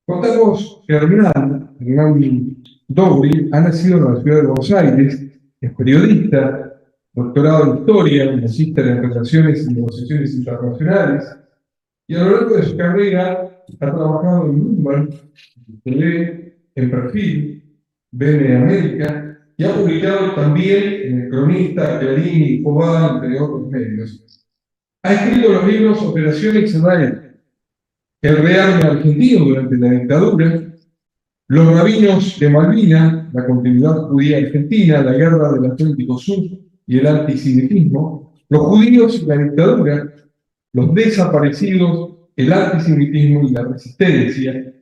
Contamos que Hernán Dobri, ha nacido en la ciudad de Buenos Aires, es periodista, doctorado en Historia, magíster en Relaciones y Negociaciones Internacionales, y a lo largo de su carrera ha trabajado en Bloomberg, en TV, en Perfil, BN América, y ha publicado también en El Cronista, Clarín y Infobae, entre otros medios. Ha escrito los libros Operación Israel, El rearme argentino durante la dictadura, Los rabinos de Malvinas, la continuidad judía argentina, la guerra del Atlántico Sur y el antisemitismo, los judíos y la dictadura, los desaparecidos, el antisemitismo y la resistencia,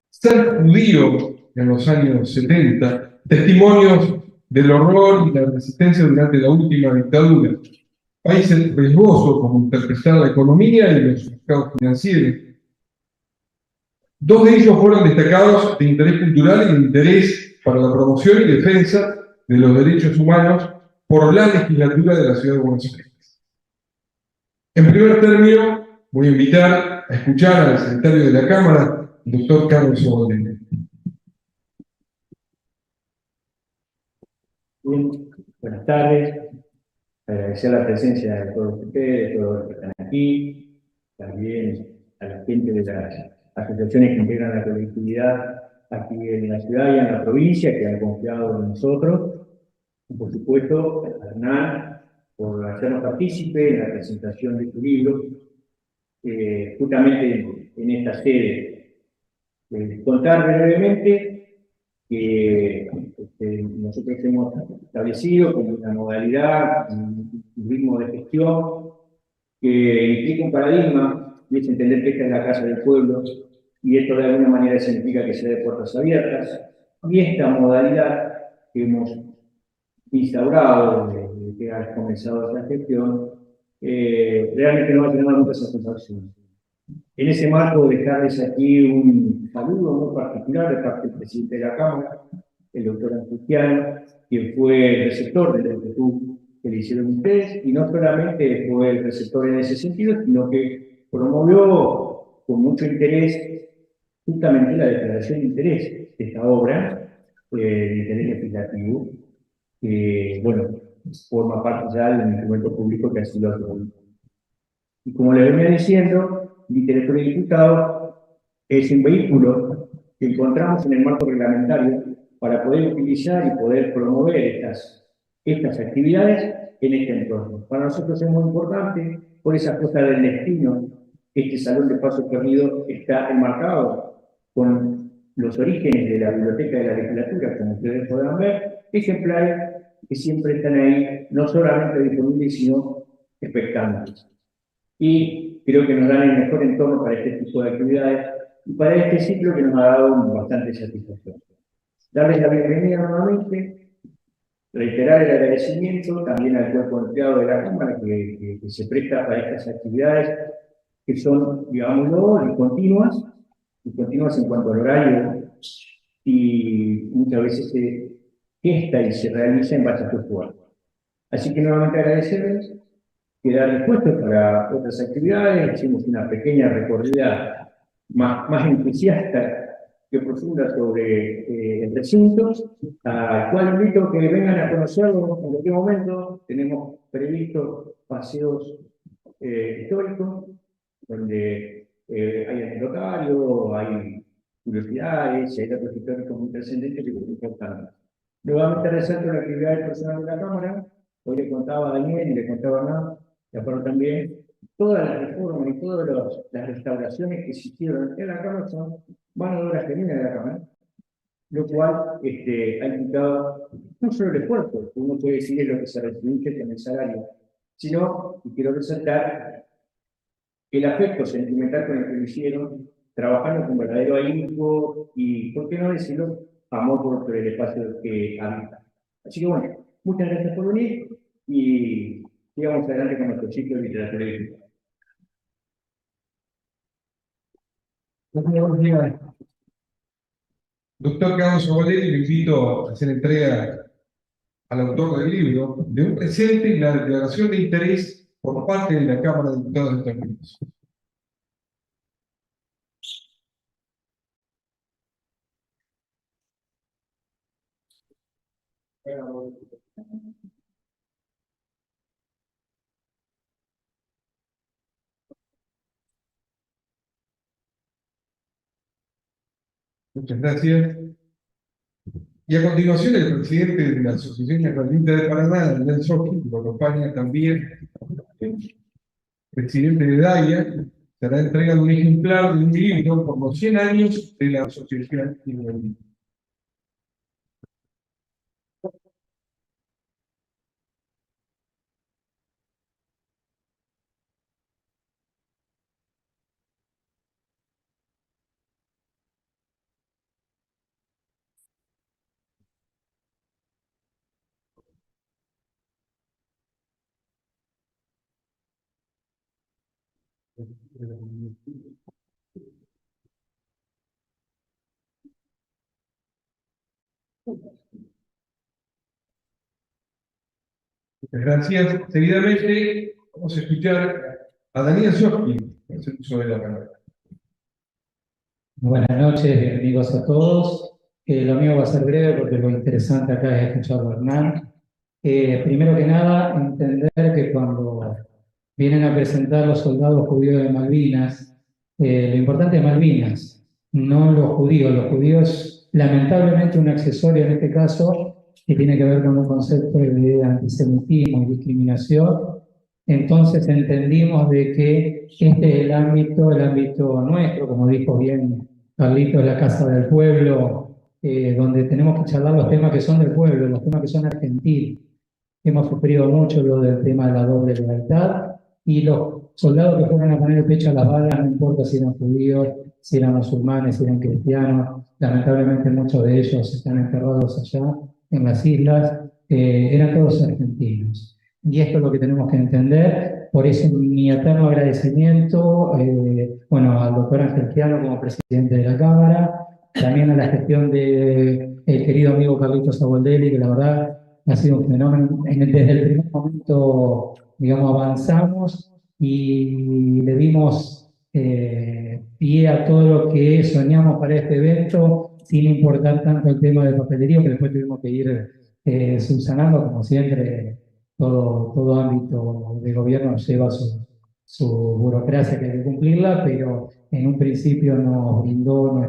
ser judío en los años 70, testimonios del horror y la resistencia durante la última dictadura, países riesgosos como interpretar la economía y los mercados financieros. Dos de ellos fueron destacados de interés cultural y de interés para la promoción y defensa de los derechos humanos por la legislatura de la Ciudad de Buenos Aires. En primer término, voy a invitar a escuchar al secretario de la Cámara, el doctor Carlos Obolelli. Bien, buenas tardes. Agradecer la presencia de todos ustedes, todos los que están aquí, también a la gente de las asociaciones que integran la colectividad aquí en la ciudad y en la provincia, que han confiado en nosotros, y por supuesto a Hernán por hacernos partícipe en la presentación de tu libro, justamente en esta sede. Contar brevemente que nosotros hemos establecido como una modalidad, un ritmo de gestión que implica un paradigma, y es entender que esta es la casa del pueblo, y esto de alguna manera significa que sea de puertas abiertas, y esta modalidad que hemos instaurado desde que ha comenzado esta gestión, realmente no va a tener mucha satisfacción. En ese marco, dejarles aquí un saludo muy particular de parte del presidente de la Cámara, el doctor Angustiano, quien fue el receptor de la inquietud que le hicieron ustedes, y no solamente fue el receptor en ese sentido, sino que promovió con mucho interés justamente la declaración de interés de esta obra, de interés legislativo, que, bueno, forma parte ya del instrumento público que así lo hace. Y como le venía diciendo, literatura y diputado es un vehículo que encontramos en el marco reglamentario para poder utilizar y poder promover estas actividades en este entorno. Para nosotros es muy importante, por esa cosa del destino, este Salón de Paso Perdido está enmarcado con los orígenes de la Biblioteca de la Legislatura, como ustedes podrán ver, ejemplares que siempre están ahí, no solamente disponibles, sino expectantes. Y creo que nos dan el mejor entorno para este tipo de actividades y para este ciclo que nos ha dado bastante satisfacción. Darles la bienvenida nuevamente, reiterar el agradecimiento también al cuerpo empleado de la Cámara que se presta para estas actividades que son, digámoslo, continuas en cuanto al horario, y muchas veces se gesta y se realiza en base a su esfuerzo. Así que nuevamente agradecerles, quedar dispuestos para otras actividades. Hicimos una pequeña recorrida más entusiasta que profunda sobre el recinto, al cual invito a que vengan a conocerlo en cualquier momento. Tenemos previstos paseos históricos, donde hay anecdotario, hay curiosidades, hay datos históricos muy trascendentes que son importantes. Nuevamente resalto la actividad del personal de la Cámara. Hoy le contaba a Daniel y le contaba a Hernán, y aparte también, todas las reformas y todas las restauraciones que se hicieron en la Cámara son mano de obra genuina de la Cámara, lo cual ha implicado no solo el esfuerzo, que uno puede decir es lo que se retribuye con el salario, sino, y quiero resaltar, el afecto sentimental con el que lo hicieron, trabajando con verdadero ahínco y, ¿por qué no decirlo?, amor por el espacio que habita. Así que bueno, muchas gracias por venir y sigamos adelante con nuestro ciclo de literatura y diputado. Doctor Carlos Obolelli, lo invito a hacer entrega al autor del libro de un presente y la declaración de interés por parte de la Cámara de Diputados de Estados Unidos. Muchas gracias. Y a continuación, el presidente de la Asociación Israelita de Paraná, Daniel Sofki, que lo acompaña también, el presidente de DAIA, estará entregando un ejemplar de un libro por los 100 años de la Asociación Israelita. Muchas gracias. Seguidamente vamos a escuchar a Daniel Sofki, que es el uso de la palabra. Buenas noches, bienvenidos a todos. Lo mío va a ser breve porque lo interesante acá es escucharlo a Hernán. Primero que nada, entender que cuando vienen a presentar los soldados judíos de Malvinas, lo importante es Malvinas, no los judíos. Los judíos, lamentablemente, un accesorio en este caso que tiene que ver con un concepto de antisemitismo y discriminación. Entonces entendimos de que este es el ámbito nuestro, como dijo bien Carlitos, la Casa del Pueblo, donde tenemos que charlar los temas que son del pueblo, los temas que son argentinos. Hemos sufrido mucho lo del tema de la doble lealtad y los soldados que fueron a poner el pecho a las balas, no importa si eran judíos, si eran musulmanes, si eran cristianos, lamentablemente muchos de ellos están enterrados allá en las islas, eran todos argentinos. Y esto es lo que tenemos que entender, por eso mi eterno agradecimiento, bueno, al doctor Ángel Chiano como presidente de la Cámara, también a la gestión de el querido amigo Carlitos Aboldelli, que la verdad ha sido un fenómeno. Desde el primer momento, digamos, avanzamos y le dimos pie a todo lo que soñamos para este evento, sin importar tanto el tema de papelería, que después tuvimos que ir subsanando, como siempre, todo ámbito de gobierno lleva su burocracia que hay que cumplirla, pero en un principio nos brindó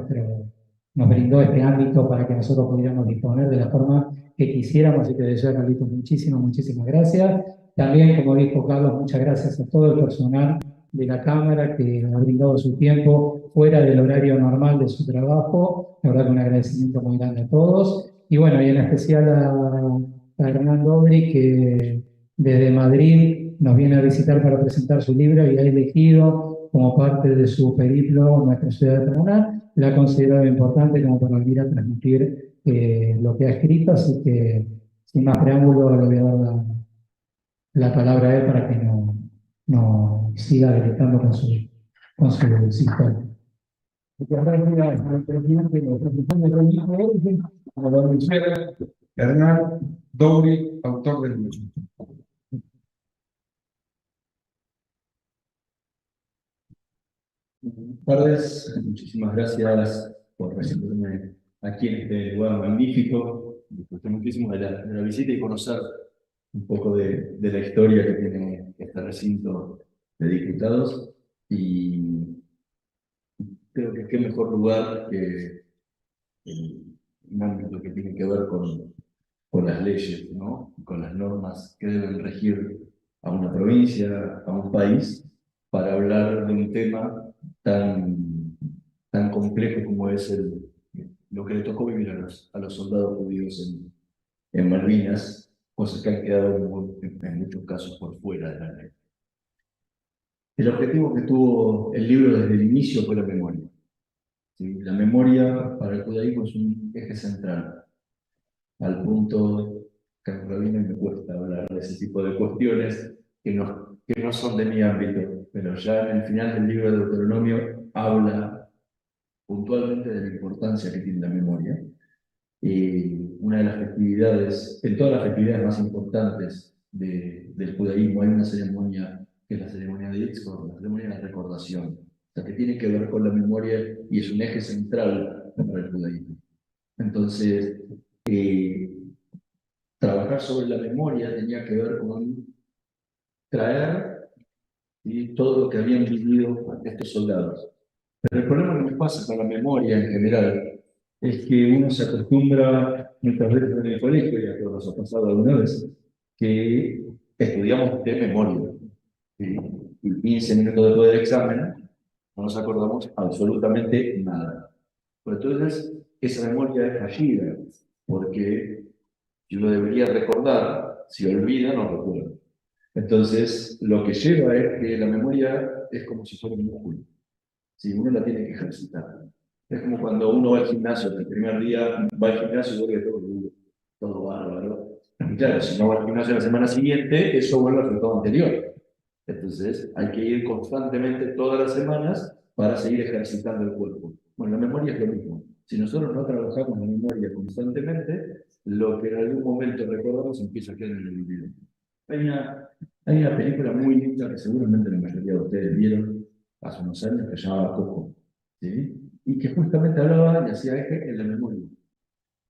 este ámbito para que nosotros pudiéramos disponer de la forma que quisiéramos, así que de eso, Carlitos, muchísimas gracias. También, como dijo Carlos, muchas gracias a todo el personal de la Cámara que ha brindado su tiempo fuera del horario normal de su trabajo. La verdad que un agradecimiento muy grande a todos. Y bueno, y en especial a Hernán Dobri, que desde Madrid nos viene a visitar para presentar su libro y ha elegido como parte de su periplo nuestra ciudad de Paraná. La ha considerado importante como para venir a transmitir lo que ha escrito, así que sin más preámbulo le voy a dar la palabra a él para que no siga gritando con su sistema. Muchas gracias al presidente de la Asociación Israelita de Origen, como lo anunciara Hernán Dobri, autor del libro. Buenas tardes, muchísimas gracias por recibirme aquí en este lugar magnífico. Disfruté muchísimo de la visita y conocer un poco de la historia que tiene este recinto de diputados. Y creo que qué mejor lugar que un ámbito que tiene que ver con las leyes, ¿no? Con las normas que deben regir a una provincia, a un país, para hablar de un tema tan complejo como es lo que le tocó vivir a los soldados judíos en Malvinas, cosas que han quedado en muchos casos por fuera de la ley. El objetivo que tuvo el libro desde el inicio fue la memoria. ¿Sí? La memoria para el judaísmo es un eje central, al punto que a mí me cuesta hablar de ese tipo de cuestiones que no son de mi ámbito, pero ya en el final del libro de Deuteronomio habla puntualmente de la importancia que tiene la memoria. Una de las festividades, en todas las festividades más importantes del judaísmo, hay una ceremonia que es la ceremonia de Yom, la ceremonia de la recordación, o sea, que tiene que ver con la memoria y es un eje central para el judaísmo. Entonces, trabajar sobre la memoria tenía que ver con traer todo lo que habían vivido estos soldados. Pero el problema que me pasa con la memoria en general es que uno se acostumbra muchas veces en el colegio, y a todos nos ha pasado alguna vez, que estudiamos de memoria. ¿Sí? Y 15 minutos después del examen no nos acordamos absolutamente nada. Pues entonces, esa memoria es fallida, porque si uno debería recordar, si olvida, no recuerda. Entonces, lo que lleva es que la memoria es como si fuera un músculo. Si uno la tiene que ejercitar. Es como cuando uno va al gimnasio, el primer día va al gimnasio y vuelve todo duro, todo bárbaro. Y claro, si no va al gimnasio la semana siguiente, eso vuelve al resultado anterior. Entonces, hay que ir constantemente todas las semanas para seguir ejercitando el cuerpo. Bueno, la memoria es lo mismo. Si nosotros no trabajamos la memoria constantemente, lo que en algún momento recordamos empieza a quedar en el olvido. Hay una película muy linda que seguramente la mayoría de ustedes vieron hace unos años que se llamaba Coco, ¿sí? Y que justamente hablaba y hacía eje en la memoria,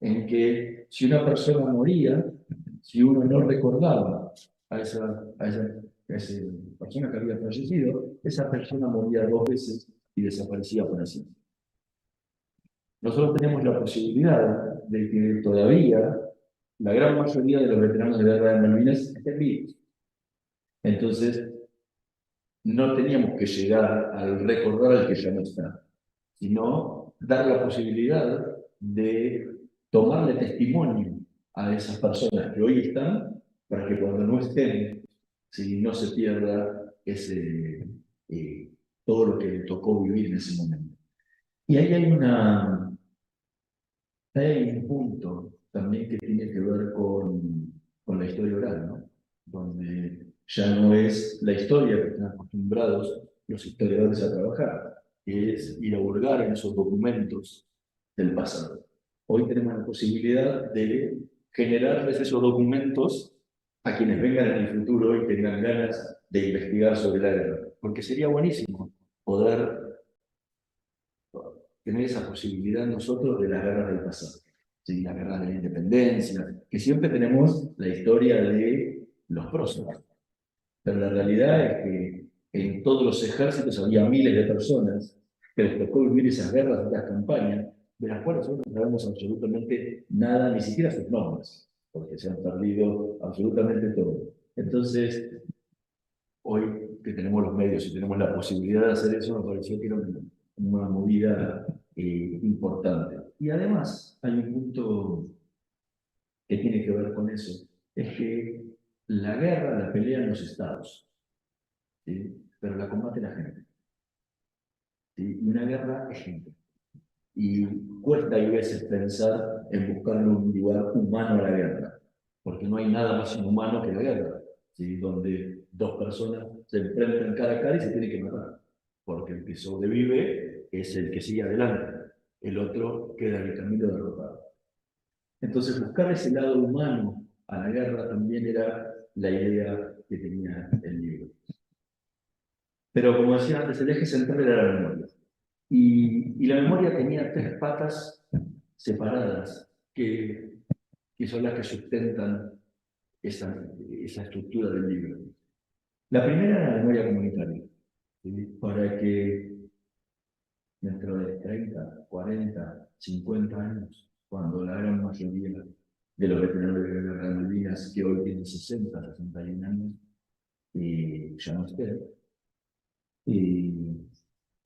en que si una persona moría, si uno no recordaba a esa persona que había fallecido, esa persona moría 2 veces y desaparecía por así. Nosotros tenemos la posibilidad de que todavía la gran mayoría de los veteranos de guerra de Malvinas estén vivos. Entonces, no teníamos que llegar al recordar al que ya no está, sino dar la posibilidad de tomarle testimonio a esas personas que hoy están, para que cuando no estén, si no se pierda eh, todo lo que le tocó vivir en ese momento. Y ahí hay un punto también que tiene que ver con la historia oral, ¿no? Donde ya no es la historia que están acostumbrados los historiadores a trabajar, que es ir a hurgar en esos documentos del pasado. Hoy tenemos la posibilidad de generarles esos documentos a quienes vengan en el futuro y tengan ganas de investigar sobre la guerra, porque sería buenísimo poder tener esa posibilidad nosotros de las guerras del pasado, ¿sí? Las guerras de la independencia, que siempre tenemos la historia de los próceres, pero la realidad es que en todos los ejércitos había miles de personas que les tocó vivir esas guerras, esas campañas, de las cuales nosotros no sabemos absolutamente nada, ni siquiera sus nombres, porque se han perdido absolutamente todo. Entonces, hoy que tenemos los medios y tenemos la posibilidad de hacer eso, me pareció que era una movida importante. Y además, hay un punto que tiene que ver con eso, es que la guerra la pelean los estados, ¿sí? Pero la combate la gente. ¿Sí? Y una guerra es gente. Y cuesta a veces pensar en buscarle un lugar humano a la guerra, porque no hay nada más inhumano que la guerra, ¿sí? Donde dos personas se enfrentan cara a cara y se tienen que matar, porque el que sobrevive es el que sigue adelante, el otro queda en el camino derrotado. Entonces buscar ese lado humano a la guerra también era la idea que tenía el libro. Pero como decía antes, el eje central era la memoria. Y la memoria tenía 3 patas separadas que son las que sustentan esa estructura del libro. La primera era la memoria comunitaria, ¿sí? Para que dentro de 30, 40, 50 años, cuando la gran mayoría de los veteranos de la guerra de Malvinas, que hoy tienen 60, 61 años, ya no estén,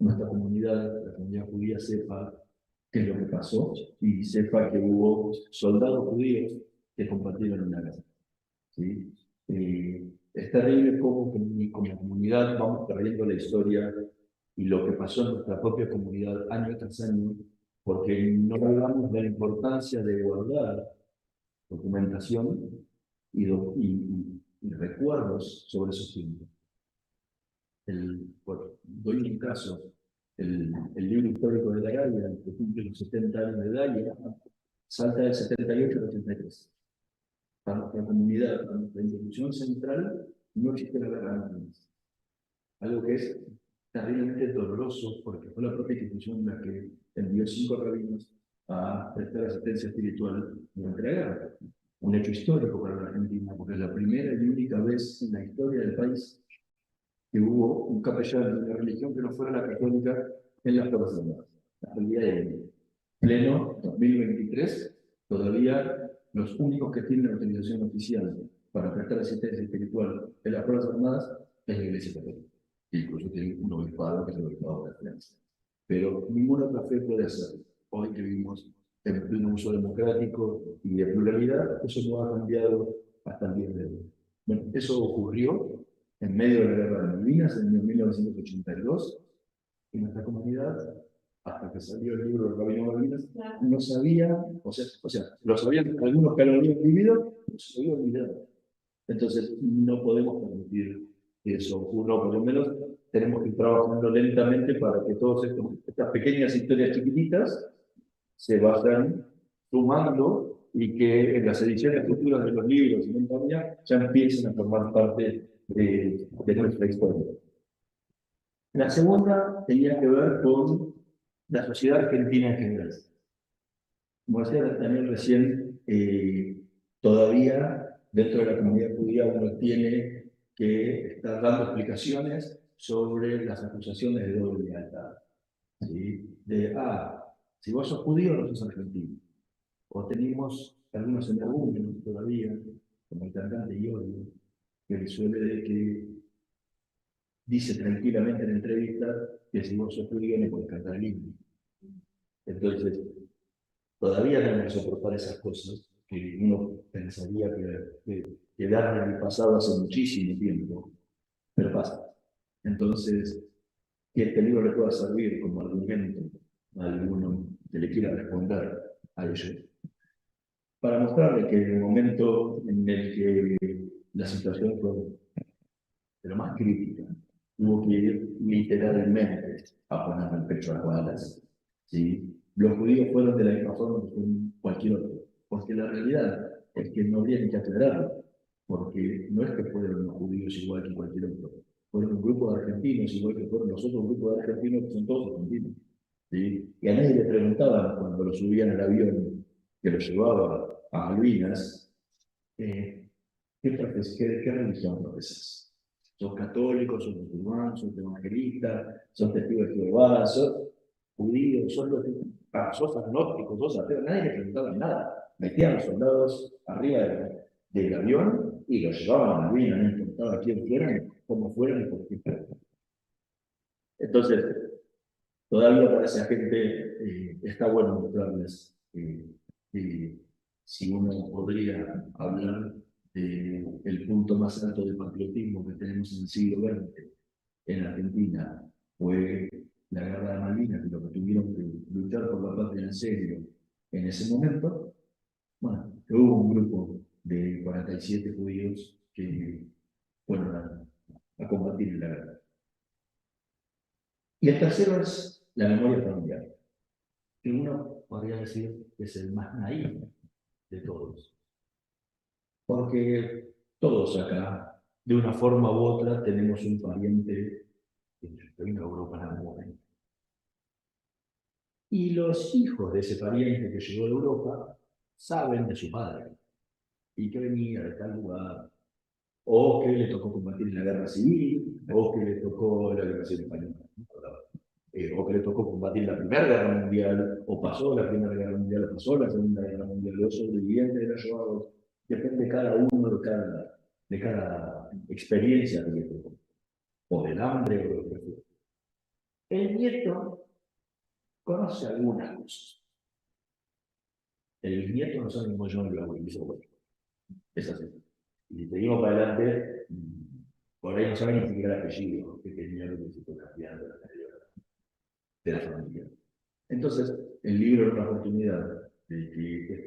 nuestra comunidad, la comunidad judía, sepa qué es lo que pasó y sepa que hubo soldados judíos que combatieron en la guerra, ¿sí? Es terrible cómo como comunidad vamos perdiendo la historia y lo que pasó en nuestra propia comunidad año tras año, porque no hablamos de la importancia de guardar documentación y recuerdos sobre esos tiempos. Doy un caso, el libro histórico de Daya, que cumple los 70 años de Daya, salta del 78 al 83. Para nuestra comunidad, para nuestra institución central, no existe la guerra de Malvinas. Algo que es terriblemente doloroso, porque fue la propia institución la que envió 5 rabinos a prestar asistencia espiritual durante la guerra. un hecho histórico para la Argentina, porque es la primera y única vez en la historia del país que hubo un capellán de una religión que no fuera la católica en las Fuerzas Armadas. Hasta el día de pleno 2023, todavía los únicos que tienen autorización oficial para prestar asistencia espiritual en las Fuerzas Armadas es la Iglesia Católica. Incluso tiene un obispado que es el obispado de Francia. Pero ninguna otra fe puede hacerlo. Hoy que vivimos en pleno uso democrático y de pluralidad, eso no ha cambiado hasta el día de hoy. Bueno, eso ocurrió en medio de la Guerra de Malvinas, en 1982, y nuestra comunidad, hasta que salió el libro del Rabino Malvinas, no sabía, o sea, lo sabían algunos que lo habían vivido, pero se había olvidado. Entonces, no podemos permitir que eso ocurra, o por lo menos tenemos que ir trabajando lentamente para que todas estas pequeñas historias chiquititas se vayan sumando y que en las ediciones futuras de los libros y compañía ya empiecen a formar parte de nuestra historia. La segunda tenía que ver con la sociedad argentina en general. Como decía también recién, todavía dentro de la comunidad judía uno tiene que estar dando explicaciones sobre las acusaciones de doble lealtad. ¿Sí? Si vos sos judío no sos argentino. O tenemos algunos energúmenos todavía, como el cantante Yorio, que dice tranquilamente en entrevistas que si vos sos judío no puedes cantar el himno. Entonces, todavía tenemos que soportar esas cosas que uno pensaría que quedaron en el pasado hace muchísimo tiempo, pero pasa. Entonces, que este libro le pueda servir como argumento a alguno que le quiera responder a ello, para mostrarle que en el momento en el que la situación fue de lo más crítica, tuvo que ir literalmente a poner el pecho a las balas. ¿Sí? Los judíos fueron de la misma forma que cualquier otro, porque la realidad es que no habría ni que aclararlo, porque no es que fueron los judíos igual que cualquier otro, fueron un grupo de argentinos igual que fueron los otros grupos de argentinos que son todos argentinos. ¿Sí? Y a nadie le preguntaban cuando lo subían al avión que lo llevaba a Malvinas, ¿qué religión profesas? ¿Sos católico, sos musulmán, sos evangelista, sos testigo de Jehová, sos judío, sos agnóstico, sos ateo? Nadie le preguntaba nada. Metían a los soldados arriba del avión y los llevaban a Malvinas, no importaba quién fueran, cómo fueran y por qué fueran. Entonces, todavía para esa gente está bueno mostrarles si uno podría hablar del punto más alto de patriotismo que tenemos en el siglo XX en Argentina, fue la guerra de Malvinas, y lo que tuvieron que luchar por la patria en serio en ese momento. Bueno, hubo un grupo de 47 judíos que fueron a combatir en la guerra. Y el tercero es la memoria familiar, que uno podría decir que es el más naíf de todos. Porque todos acá, de una forma u otra, tenemos un pariente que vino a Europa en algún momento. Y los hijos de ese pariente que llegó de Europa saben de su padre y que venía de tal lugar, o que le tocó combatir en la guerra civil, o que le tocó la guerra civil española, o que le tocó combatir la Primera Guerra Mundial, o pasó la Primera Guerra Mundial, o pasó la Segunda Guerra Mundial, los sobrevivientes de la Shoah. Depende de cada uno, de cada experiencia que le tocó, o del hambre, o de lo que fue. El nieto conoce algunas cosas. El nieto no sabe cómo yo el abuelo, dice, bueno, es así. Y si seguimos para adelante, por ahí no saben ni siquiera el apellido que tenía lo que se fue cambiando de la familia. Entonces, el libro era una oportunidad de que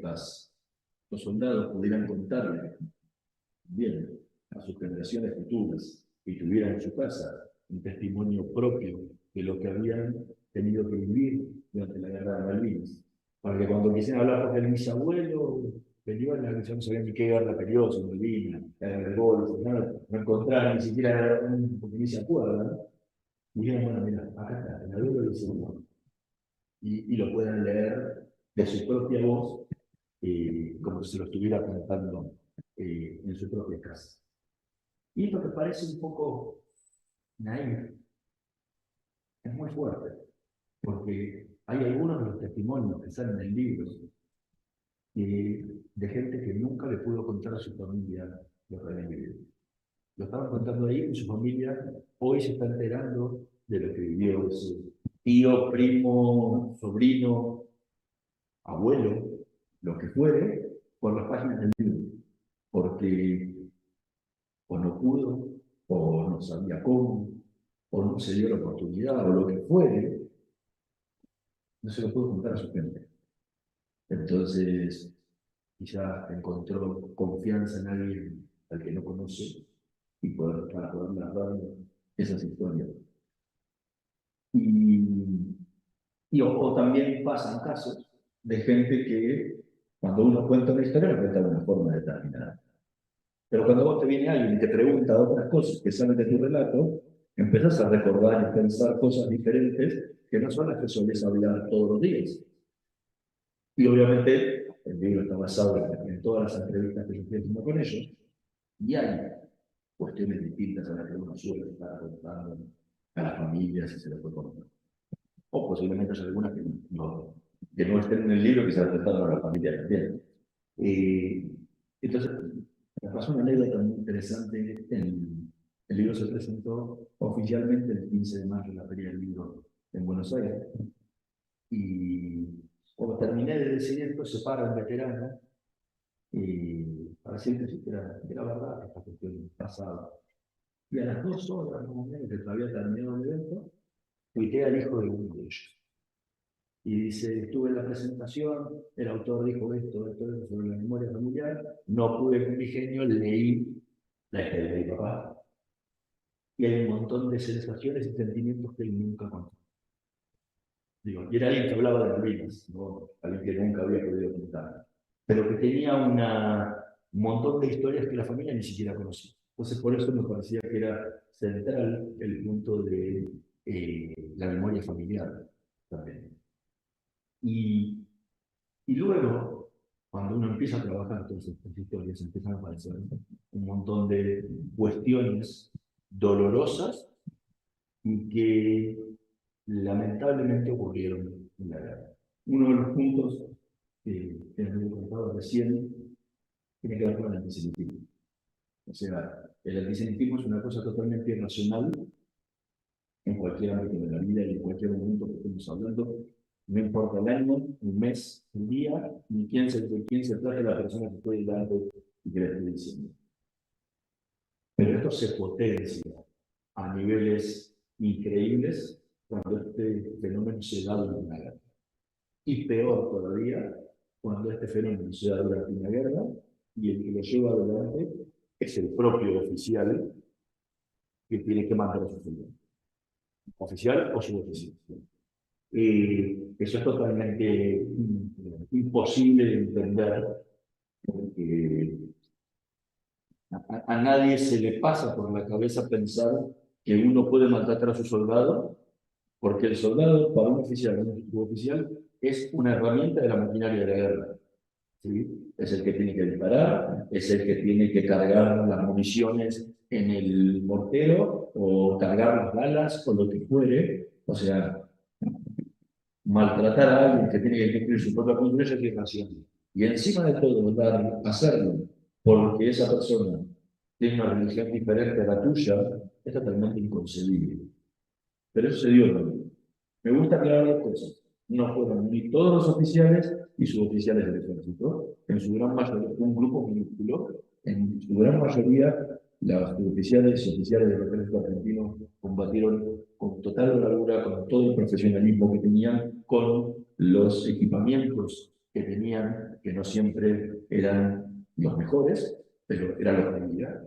los soldados pudieran contarle bien a sus generaciones futuras y tuvieran en su casa un testimonio propio de lo que habían tenido que vivir durante la guerra de Malvinas. Para que cuando quisieran hablar, porque el bisabuelo venía en la religión, no sabían ni qué guerra peleó, si Malvinas, la guerra del Golfo, no encontraron ni siquiera porque ni se acuerdan. Y dijeron, bueno, mira, acá está, el abuelo dice, y lo puedan leer de su propia voz como si se lo estuviera contando en su propia casa. Y esto que parece un poco naif, es muy fuerte, porque hay algunos de los testimonios que salen del libro de gente que nunca le pudo contar a su familia lo que habían vivido. Lo estaban contando ahí y su familia hoy se está enterando de lo que vivió su tío, primo, sobrino, abuelo, lo que fuere, por las páginas del libro. Porque o no pudo, o no sabía cómo, o no se dio la oportunidad, o lo que fuere, no se lo pudo contar a su gente. Entonces, quizá encontró confianza en alguien al que no conoce y para poder narrar esas historias. O también pasan casos de gente que cuando uno cuenta una historia, lo cuenta de una forma determinada. Pero cuando vos te viene alguien y te pregunta otras cosas que salen de tu relato, empezás a recordar y pensar cosas diferentes que no son las que solés hablar todos los días. Y obviamente el libro está basado en todas las entrevistas que yo estoy haciendo con ellos, y hay cuestiones distintas a las que uno suele estar contando a las familias y se les puede contar. O posiblemente hay algunas que no estén en el libro que se han tratado a la familia también. Entonces, me pasó una anécdota muy interesante. El libro se presentó oficialmente el 15 de mayo en la Feria del Libro en Buenos Aires. Y cuando terminé de decir esto, se para un veterano para decir que era verdad que esta cuestión pasaba. Y a las 2 horas, más o menos, que había terminado el evento, tuiteé al hijo de uno de ellos. Y dice, estuve en la presentación, el autor dijo esto sobre la memoria familiar, no pude con mi genio, leí la historia de mi papá. Y hay un montón de sensaciones y sentimientos que él nunca contó. Digo, y era alguien que hablaba de ruinas, ¿no? Alguien que nunca había podido contar, pero que tenía un montón de historias que la familia ni siquiera conocía. Entonces, por eso me parecía que era central el punto de la memoria familiar también. Y luego, cuando uno empieza a trabajar todas estas historias, empiezan a aparecer un montón de cuestiones dolorosas y que lamentablemente ocurrieron en la guerra. Uno de los puntos que me he contado recién tiene que ver con el antisemitismo. O sea, el antisemitismo es una cosa totalmente irracional en cualquier ámbito de la vida y en cualquier momento que estemos hablando. No importa el año, el mes, el día, ni de quién se trata la persona que estoy dando y que le estoy diciendo. Pero esto se potencia a niveles increíbles cuando este fenómeno se da durante una guerra. Y peor todavía, cuando este fenómeno se da durante una guerra y el que lo lleva adelante es el propio oficial que tiene que mandar a su familia. Oficial o suboficial. Eso es totalmente imposible de entender, porque a nadie se le pasa por la cabeza pensar que uno puede maltratar a su soldado, porque el soldado, para un oficial o un suboficial, es una herramienta de la maquinaria de la guerra. ¿Sí? Es el que tiene que disparar, es el que tiene que cargar las municiones en el mortero, o cargar las balas, o lo que fuere. O sea, maltratar a alguien que tiene que cumplir su propia función es irracional. Y encima de todo, hacerlo porque esa persona tiene una religión diferente a la tuya, es totalmente inconcebible. Pero eso se dio también. Me gusta aclarar dos cosas. No fueron ni todos los oficiales y suboficiales del ejército, en su gran mayoría, un grupo minúsculo, en su gran mayoría, los oficiales y oficiales del ejército argentino combatieron con total bravura, con todo el profesionalismo que tenían, con los equipamientos que tenían, que no siempre eran los mejores, pero eran los que había.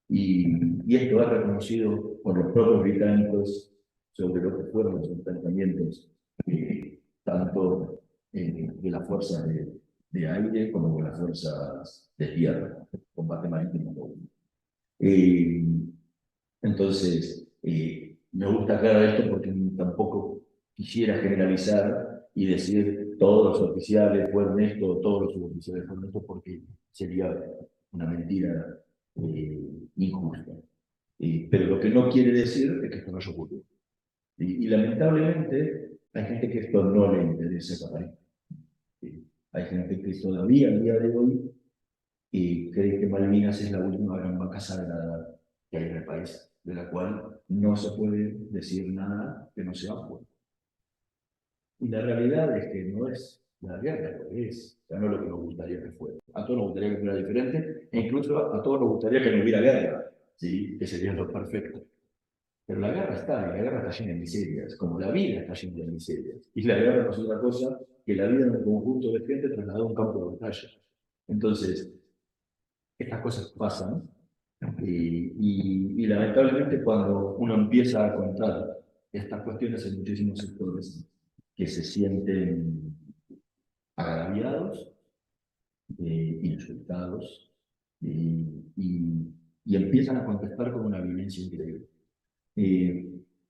Y esto es reconocido por los propios británicos sobre lo que fueron los enfrentamientos, tanto de las fuerzas de aire como de las fuerzas de tierra, combate marítimo. Entonces, me gusta aclarar esto porque tampoco quisiera generalizar y decir todos los oficiales fueron esto, todos los suboficiales fueron esto, porque sería una mentira injusta. Pero lo que no quiere decir es que esto no haya ocurrido. Y lamentablemente hay gente que esto no le interesa para él. Hay gente que todavía, al día de hoy, cree que Malvinas es la última gran vaca sagrada que hay en el país, de la cual no se puede decir nada que no sea bueno. Y la realidad es que no es la guerra lo que es, ya no es lo que nos gustaría que fuera. A todos nos gustaría que fuera diferente, e incluso a todos nos gustaría que no hubiera guerra, ¿sí? Que sería lo perfecto. Pero la guerra está, y la guerra está llena de miserias, como la vida está llena de miserias. Y la guerra no es otra cosa que la vida de un conjunto de gente trasladada a un campo de batalla. Entonces, estas cosas pasan, y lamentablemente cuando uno empieza a contar estas cuestiones en muchísimos sectores que se sienten agraviados, insultados, y empiezan a contestar con una violencia increíble.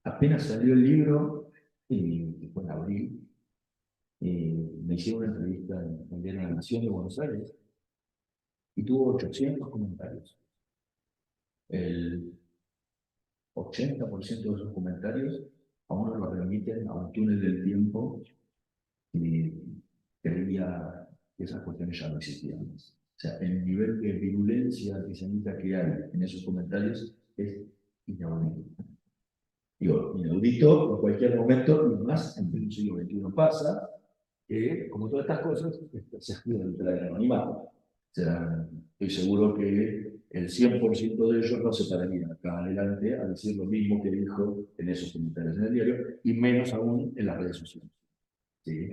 Apenas salió el libro, que fue en abril, me hicieron una entrevista en Diario La Nación de Buenos Aires y tuvo 800 comentarios. El 80% de esos comentarios a uno lo remiten a un túnel del tiempo que creía que esas cuestiones ya no existían. O sea, el nivel de virulencia antisemita que hay en esos comentarios es inaudito. Digo, inaudito en cualquier momento, y más en el siglo XXI pasa, que, como todas estas cosas, se escudan del anonimato. O sea, estoy seguro que el 100% de ellos no se pararían acá adelante a decir lo mismo que dijo en esos comentarios en el diario, y menos aún en las redes sociales. ¿Sí?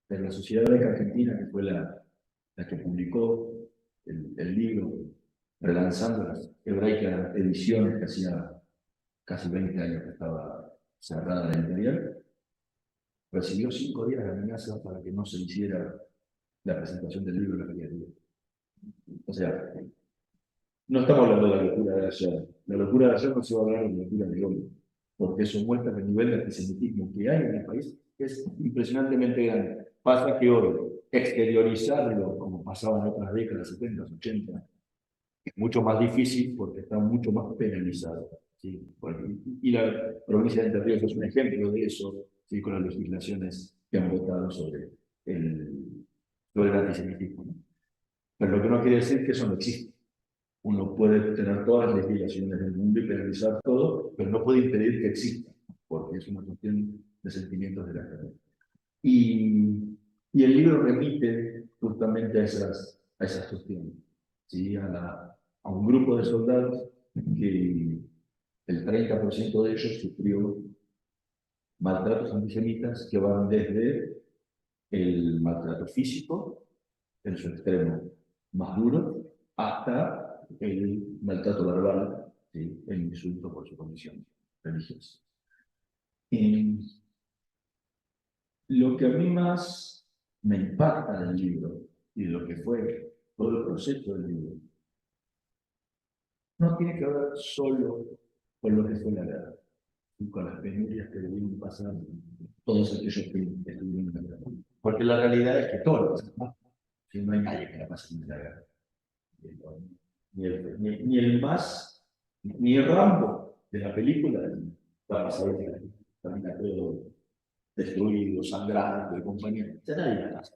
Pero la Sociedad Hebraica Argentina, que fue la que publicó el libro, relanzando las hebraicas ediciones que hacía casi 20 años que estaba cerrada la editorial, recibió 5 días de amenaza para que no se hiciera la presentación del libro en la Feria del Libro. O sea, no estamos hablando de la locura de ayer. La locura de ayer no se va a hablar de la locura de hoy, porque eso muestra que el nivel de antisemitismo que hay en el país es impresionantemente grande. Pasa que hoy exteriorizarlo, como pasaba en otras décadas, 70, 80, es mucho más difícil porque está mucho más penalizado. ¿Sí? Y la provincia de Entre Ríos es un ejemplo de eso, ¿sí? Con las legislaciones que han votado sobre el antisemitismo, ¿no? Pero lo que no quiere decir que eso no existe. Uno puede tener todas las legislaciones del mundo y penalizar todo, pero no puede impedir que exista, porque es una cuestión de sentimientos de la gente. Y el libro remite justamente a esas cuestiones, ¿sí? A un grupo de soldados que el 30% de ellos sufrió maltratos antisemitas que van desde el maltrato físico, en su extremo más duro, hasta el maltrato verbal, ¿sí? El insulto por su condición religiosa. Lo que a mí más me impacta del libro y de lo que fue todo el proceso del libro no tiene que ver solo con lo que fue la guerra y con las penurias que debieron pasar todos aquellos que estuvieron en la guerra. Porque la realidad es que todos, ¿no? Si no hay nadie que la pase en la guerra. Ni el más, ni el Rambo de la película va a pasar también todo destruido, sangrando y compañía. Ya nadie la pasa.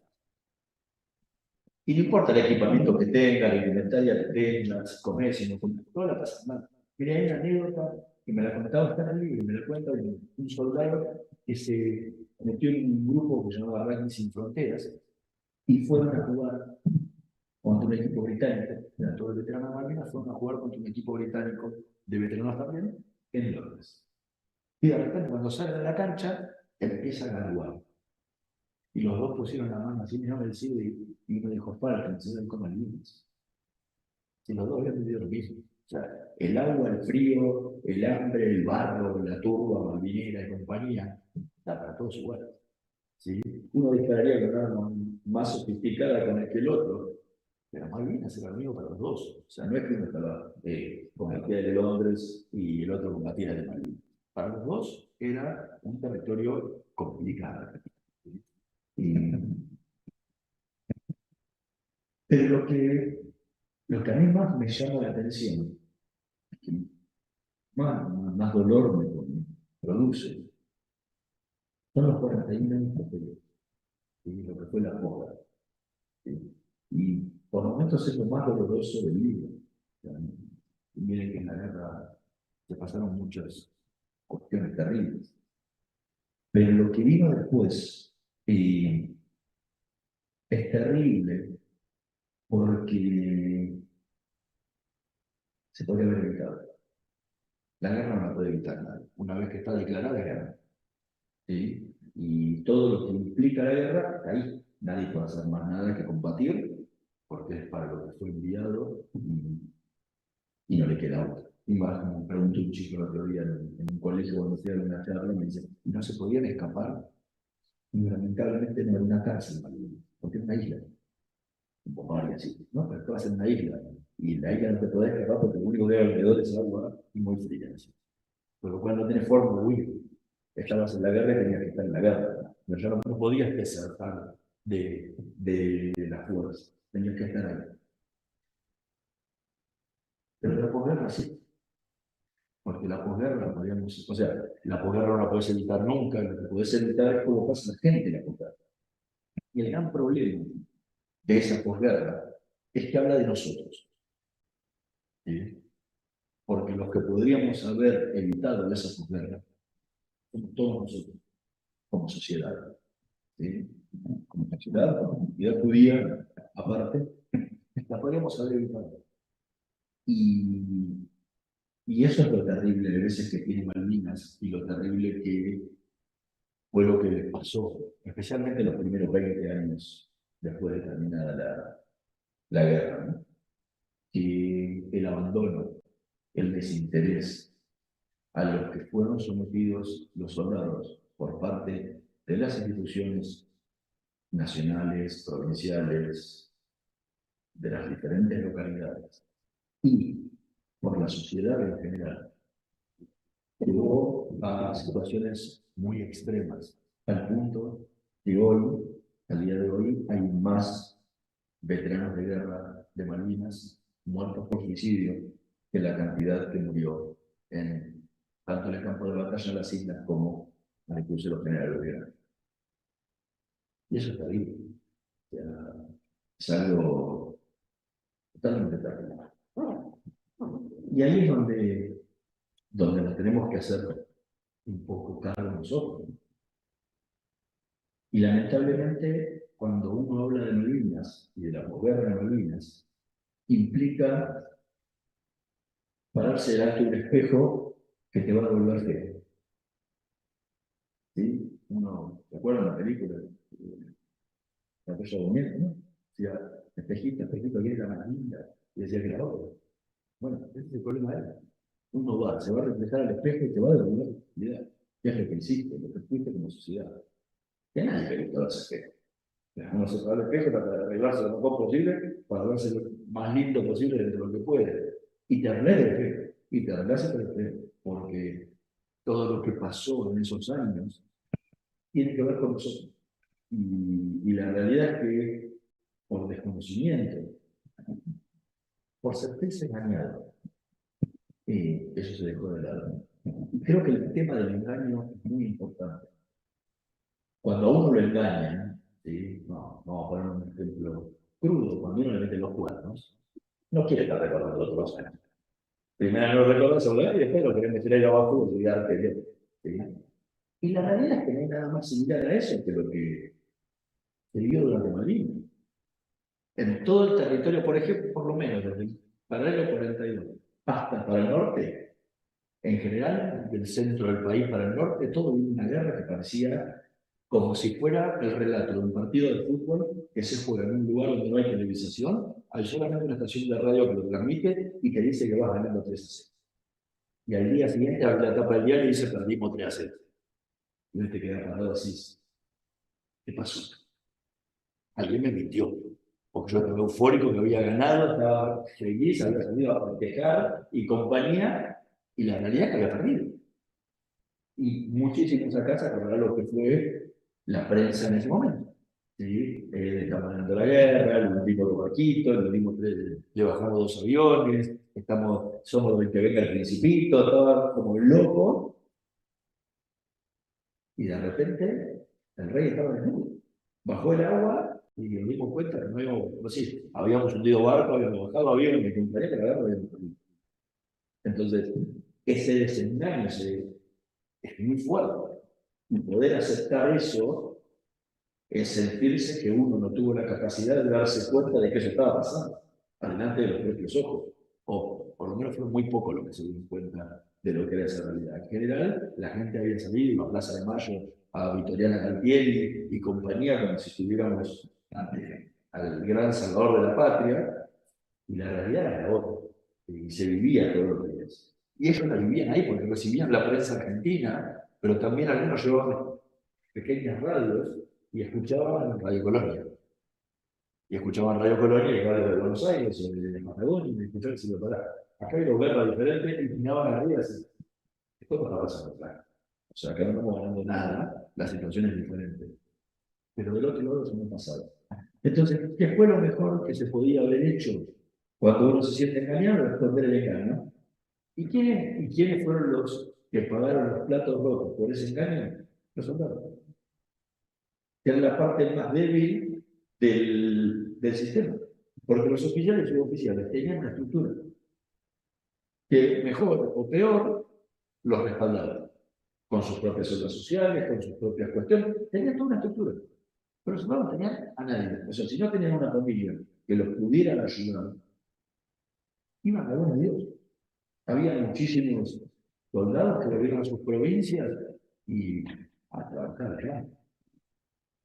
Y no importa el equipamiento que tenga, la indumentaria que tenga, si comes, si no comes, toda la pasa mal. Mira, hay una anécdota que me la contaba está en el libro, me la cuenta un soldado que se metió en un grupo que se llamaba Rugby Sin Fronteras y fueron a jugar contra un equipo británico, eran todos veteranos de Malvinas, fueron a jugar contra un equipo británico de veteranos también en Londres. Y de repente, cuando salen de la cancha, empiezan a jugar. Y los dos pusieron la mano así, miraron el cielo y uno dijo, Falcon, se ven como Malvinas. Y los dos habían vivido lo mismo. O sea, el agua, el frío, el hambre, el barro, la turba malvinera y compañía, está para todos iguales. ¿Sí? Uno dispararía con una arma más sofisticada con el que el otro, pero Malvinas era lo mismo para los dos. O sea, no es que uno estaba combatía de Londres y el otro combatía de Malvinas. Para los dos era un territorio complicado. Pero lo que a mí más me llama la atención, que más dolor me produce, son los 41 años posteriores, ¿sí? Lo que fue la posguerra. ¿Sí? Y por momentos es lo más doloroso del libro. O sea, y miren que en la guerra se pasaron muchas cuestiones terribles. Pero lo que vino después es terrible porque se podría haber evitado. La guerra no la puede evitar nadie. Una vez que está declarada guerra, ¿sí? Y todo lo que implica la guerra, ahí nadie puede hacer más nada que combatir, porque es para lo que fue enviado y no le queda otra. Y más, me preguntó un chico el otro día en un colegio cuando fui a una charla, me dice, ¿no se podían escapar? Y lamentablemente no era una cárcel, porque es una isla. Un poco así, ¿no? Pero tú vas en una isla, y en la isla no te podés escapar porque lo único que hay alrededor es agua y muy fría. Por lo cual no tenés forma de huir. Estabas en la guerra y tenías que estar en la guerra. Pero ya no podías desertar de la fuerza. Tenías que estar ahí. Pero la posguerra sí. Porque la posguerra la podíamos, o sea, la posguerra no la puedes evitar nunca, lo que puedes evitar es cómo pasa la gente en la posguerra. Y el gran problema de esa posguerra es que habla de nosotros. ¿Sí? Porque los que podríamos haber evitado esa posguerra somos todos nosotros, como sociedad. ¿Sí? Como sociedad, como comunidad judía, aparte, la podríamos haber evitado. Y, y eso es lo terrible de veces que tiene Malvinas y lo terrible que fue lo que les pasó, especialmente los primeros 20 años después de terminada la guerra, ¿no? Que el abandono, el desinterés a los que fueron sometidos los soldados por parte de las instituciones nacionales, provinciales, de las diferentes localidades y por la sociedad en general, llevó a situaciones muy extremas, al punto que hoy, al día de hoy, hay más veteranos de guerra de Malvinas muertos por suicidio que la cantidad que murió en tanto en el campo de batalla de las islas como en el crucero general de guerra. Y eso es terrible. O sea, es algo totalmente terrible. Y ahí es donde nos tenemos que hacer un poco cargo nosotros. Y lamentablemente, cuando uno habla de Malvinas y de la posguerra de Malvinas, implica pararse delante de un espejo que te va a devolver feo. ¿Sí? Uno, ¿se acuerdan de la película? La Bella Durmiente, ¿no? Decía, espejito, espejito, ¿quién es la más linda? Y decía que la otra. Bueno, ese es el problema de él. Uno se va a reflejar al espejo y te va a devolver la realidad. ¿Qué es lo que hiciste, lo que fuiste como sociedad? Que a nadie le gusta verse espejo. Uno se va al espejo para arreglarse lo mejor posible, para verse lo más lindo posible dentro de lo que puede. Y te arreglas el espejo. Y te arreglas el espejo. Porque todo lo que pasó en esos años tiene que ver con nosotros. Y la realidad es que por desconocimiento, por sentirse engañado, eso se dejó de lado. Y creo que el tema del engaño es muy importante. Cuando a uno lo engañan, ¿sí? No, vamos a poner un ejemplo crudo, cuando uno le mete los cuernos, no quiere estar recordando otros años. Primero lo recuerda seguridad y después lo querés meter ahí abajo y olvidarte de él. ¿Sí? Y la realidad es que no hay nada más similar a eso que lo que se vivió durante Malvinas. En todo el territorio, por ejemplo, por lo menos desde el paralelo 42 hasta para el norte, en general, del centro del país para el norte, todo vino una guerra que parecía como si fuera el relato de un partido de fútbol que se juega en un lugar donde no hay televisación, hay solamente una estación de radio que lo transmite y que dice que vas ganando 3-0. Y al día siguiente abre la tapa del diario y dice perdimos 3-0. Y él te queda parado así. ¿Qué pasó? Alguien me mintió. Porque yo estaba eufórico que había ganado, estaba feliz, había salido a festejar y compañía, y la realidad es que había perdido. Y muchísimos acá se acordarán lo que fue la prensa en ese momento. ¿sí? Estamos ganando la guerra, le hundimos los barquitos, le bajamos 2 aviones, somos los que venga el Principito, todo como loco, y de repente el rey estaba desnudo. Bajó el agua y nos dimos cuenta que no habíamos, no sé, habíamos hundido barco, habíamos bajado aviones, me contaría que la guerra habíamos perdido. Entonces, ese desengaño es muy fuerte. Y poder aceptar eso es sentirse que uno no tuvo la capacidad de darse cuenta de que eso estaba pasando, adelante de los propios ojos. O por lo menos fue muy poco lo que se dieron cuenta de lo que era esa realidad. En general, la gente había salido a Plaza de Mayo, a Victoriana Galtieri y compañía, como si estuviéramos ante al gran salvador de la patria, y la realidad era la otra. Y se vivía todos los días. Y ellos la vivían ahí porque recibían la prensa argentina, pero también algunos llevaban pequeñas radios y escuchaban Radio Colonia. Y escuchaban Radio Colonia y Radio de Buenos Aires, o de Patagonia, y escuchaban si lo pará. Acá hay dos guerras diferentes y miraban arriba y decían, esto no está pasando acá. O sea, acá no estamos ganando nada, la situación es diferente. Pero del otro lado eso no pasaba. Entonces, ¿qué fue lo mejor que se podía haber hecho cuando uno se siente engañado? Responder el engaño. ¿Y quiénes fueron los que pagaron los platos rotos por ese engaño? Los soldados. Que es la parte más débil del sistema. Porque los oficiales y suboficiales tenían una estructura que mejor o peor los respaldaba. Con sus propias obras sociales, con sus propias cuestiones. Tenían toda una estructura. Pero los soldados no tenían a nadie. O sea, si no tenían una familia que los pudieran ayudar, iban a buena Dios. Había muchísimos soldados que volvieron a sus provincias y a trabajar allá.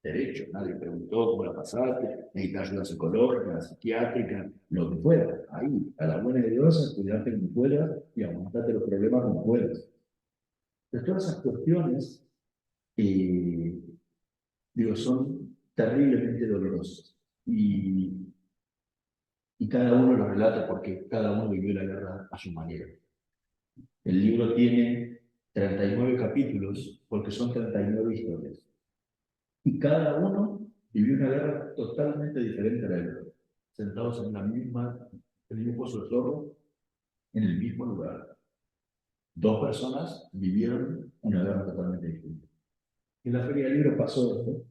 Derecho, nadie preguntó cómo la pasaste, necesitas ayuda psicológica, psiquiátrica, lo que fuera. Ahí, a la buena de Dios, cuidarte como puedas y aguantarte los problemas como puedas. Entonces, todas esas cuestiones, digo, son terriblemente dolorosas. Y cada uno lo relata porque cada uno vivió la guerra a su manera. El libro tiene 39 capítulos porque son 39 historias. Y cada uno vivió una guerra totalmente diferente a la de otro. Sentados en el mismo pozo de zorro, en el mismo lugar. 2 personas vivieron una guerra totalmente distinta. En la Feria del Libro pasó esto,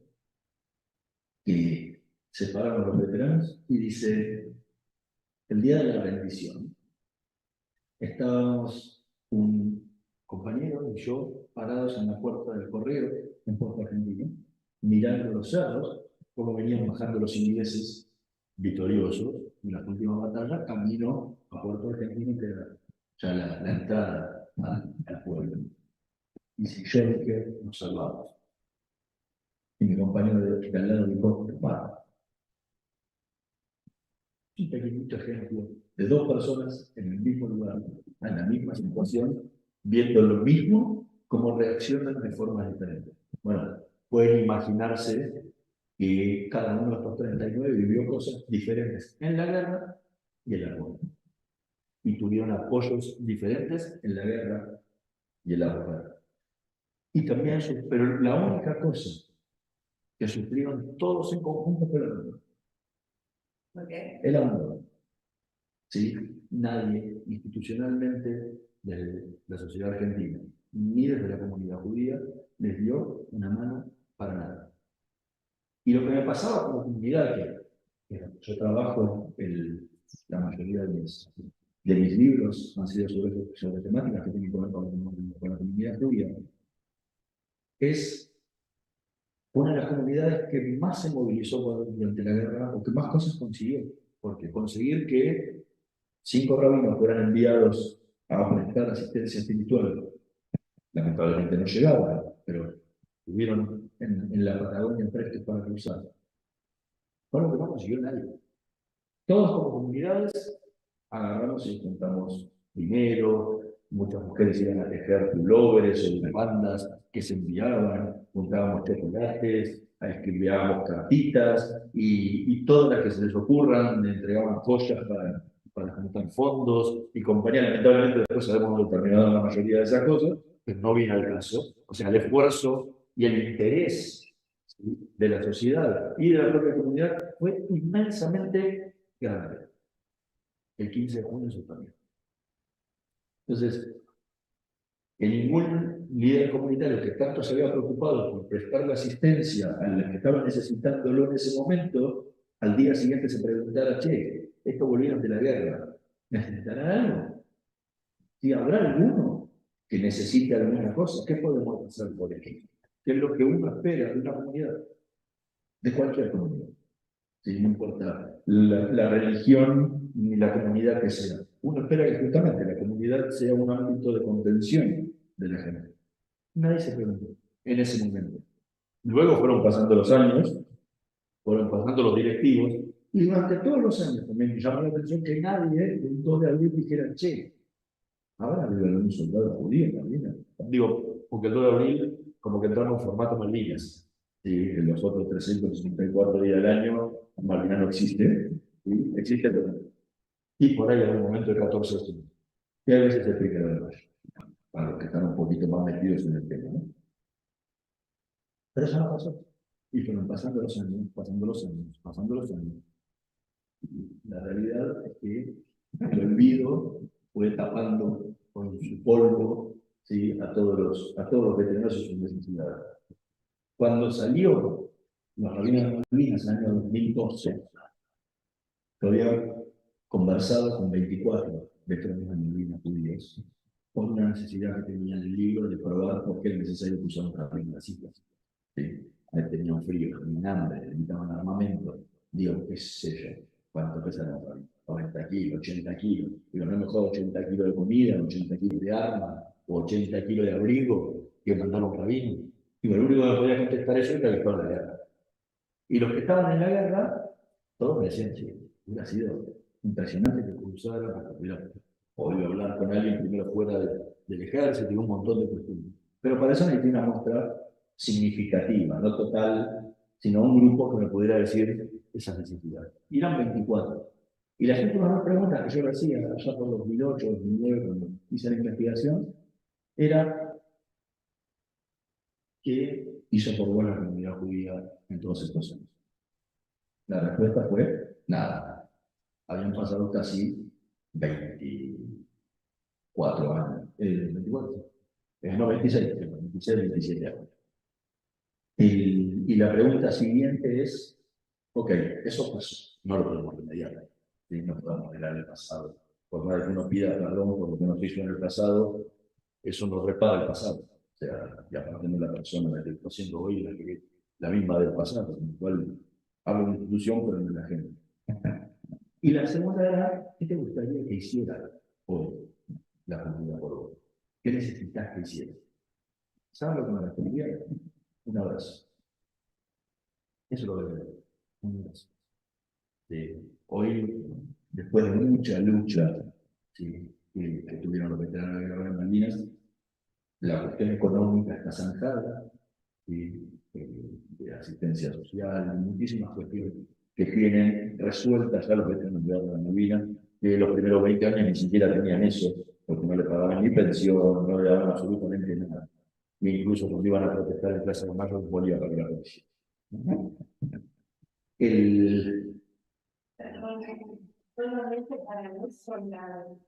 que se pararon los veteranos y dice, el día de la rendición, estábamos un compañero y yo parados en la puerta del correo en Puerto Argentino, mirando los cerros, cómo venían bajando los ingleses victoriosos en las últimas batallas, camino a Puerto Argentino, que era ya la entrada al pueblo. Y si yo dije, nos salvamos. Y mi compañero de al lado dijo, hermano. Un pequeñito ejemplo de 2 personas en el mismo lugar, en la misma situación, viendo lo mismo, cómo reaccionan de formas diferentes. Bueno, pueden imaginarse que cada uno de estos 39 vivió cosas diferentes en la guerra y en la guerra. Y tuvieron apoyos diferentes en la guerra y en la guerra. Y también, pero la única cosa que sufrieron todos en conjunto fue el abandono. El abandono. ¿Sí? Nadie institucionalmente de la sociedad argentina, ni desde la comunidad judía, les dio una mano para nada. Y lo que me pasaba como comunidad, que yo trabajo, la mayoría de mis libros han sido sobre temáticas que tienen que ver con la comunidad judía, es una de las comunidades que más se movilizó durante la guerra, o que más cosas consiguió. Porque conseguir que 5 rabinos fueran enviados a prestar asistencia espiritual, lamentablemente no llegaba, pero estuvieron en la Patagonia prestos para cruzar. Fue lo que no consiguió nadie. Todos como comunidades agarramos y juntamos dinero, muchas mujeres iban a tejer pulóveres o bufandas que se enviaban, juntábamos chocolates, escribíamos cartitas y todas las que se les ocurran, le entregaban joyas para juntar fondos y compañía. Lamentablemente después habíamos terminado la mayoría de esas cosas, pero no viene al caso. O sea, el esfuerzo y el interés de la sociedad y de la propia comunidad fue inmensamente grande. El 15 de junio se terminó. Entonces, que ningún líder comunitario que tanto se había preocupado por prestarle asistencia a los que estaban necesitándolo en ese momento, al día siguiente se preguntara, che, estos volvieron de la guerra, ¿necesitarán algo? ¿Sí habrá alguno que necesite alguna cosa? ¿Qué podemos hacer por ello? ¿Qué es lo que uno espera de una comunidad? De cualquier comunidad. ¿Sí? No importa la religión ni la comunidad que sea. Uno espera que justamente la comunidad sea un ámbito de contención de la gente. Nadie se preguntó en ese momento. Luego fueron pasando los años, fueron pasando los directivos, y durante todos los años también me llamó la atención que nadie del 2 de abril dijera, che, ahora debe haber un soldado judío en Malvinas. Digo, porque el 2 de abril como que entramos en formato Malvinas. ¿Sí? En los otros 364 días del año, Malvinas no existe. ¿Sí? Existe, pero y por ahí en un momento de 14 de octubre. Y a veces se explica de mayo, para los que están un poquito más metidos en el tema, ¿no? Pero eso no pasó. Y fueron pasando los años, pasando los años, pasando los años. La realidad es que el olvido fue tapando con su polvo, ¿sí? a todos los veteranos y sus necesidades. Cuando salió la Rabina de Malvinas en el año 2012, yo había conversado con 24 veteranos de Malvinas judíos por una necesidad que tenían el libro de probar por qué era necesario que usaran Rabina las islas. ¿Sí? Tenían frío, tenían hambre, necesitaban armamento. Digo, qué sé yo, cuánto pesan los rabinos, 90 kilos, 80 kilos. Digo, no es mejor 80 kilos de comida, 80 kilos de armas, o 80 kilos de abrigo, que mandar a un rabino. Digo, el único que me podía contestar eso era que estaba en la guerra. Y los que estaban en la guerra, todos me decían, sí, hubiera sido impresionante que cruzara, porque hubiera podido hablar con alguien primero fuera del ejército y un montón de cuestiones. Pero para eso necesité una muestra significativa, no total, sino un grupo que me pudiera decir esas necesidades. Y eran 24. Y la gente más preguntas que yo le hacía allá por 2008, 2009, cuando hice la investigación, era ¿qué hizo por vos la comunidad judía en todos estos años? La respuesta fue nada. Habían pasado casi 24 años. 24. No, 26, 26, 27 años. Y la pregunta siguiente es, ok, eso pasó, no lo podemos remediar, ¿sí? No podemos arreglar el pasado. Por más que uno pida perdón por lo que no se hizo en el pasado, eso no repara el pasado. O sea, y aparte de la persona la que está haciendo hoy la misma del pasado, con lo cual hablo de institución, pero no de la gente. Y la segunda era, ¿qué te gustaría que hiciera hoy la comunidad por vos? ¿Qué necesitas que hiciera? ¿Sabes lo que me respondería? Un abrazo. Eso es lo que veo. Un abrazo. Hoy, después de mucha lucha, ¿sí? que tuvieron los veteranos de la guerra de Malvinas, la cuestión económica está zanjada, ¿sí? De asistencia social, muchísimas cuestiones que tienen resueltas ya los veteranos de la guerra de Malvinas, que los primeros 20 años ni siquiera tenían eso, porque no le pagaban ni pensión, no le daban absolutamente nada. E incluso cuando iban a protestar en Plaza de Mayo, volvían a la policía. El, Solamente para los soldados,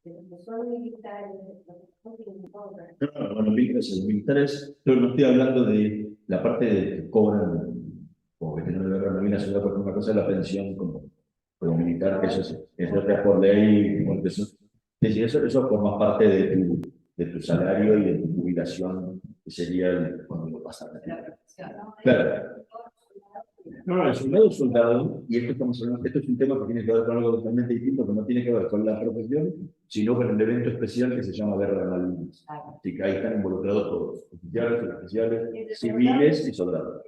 los son militares, bueno, los militares, yo no estoy hablando de la parte de que cobran como veteranos de la guerra de Malvinas, sino por una cosa es la pensión como militar, que eso es otra por ley, porque eso forma parte de tu salario y de tu jubilación, que sería cuando lo pasan a ti. Claro. No, el soldado es soldado, y esto es un tema que tiene que ver con algo totalmente distinto, que no tiene que ver con la profesión, sino con el evento especial que se llama Guerra de Malvinas. Así que ahí están involucrados todos, oficiales, oficiales, civiles y soldados.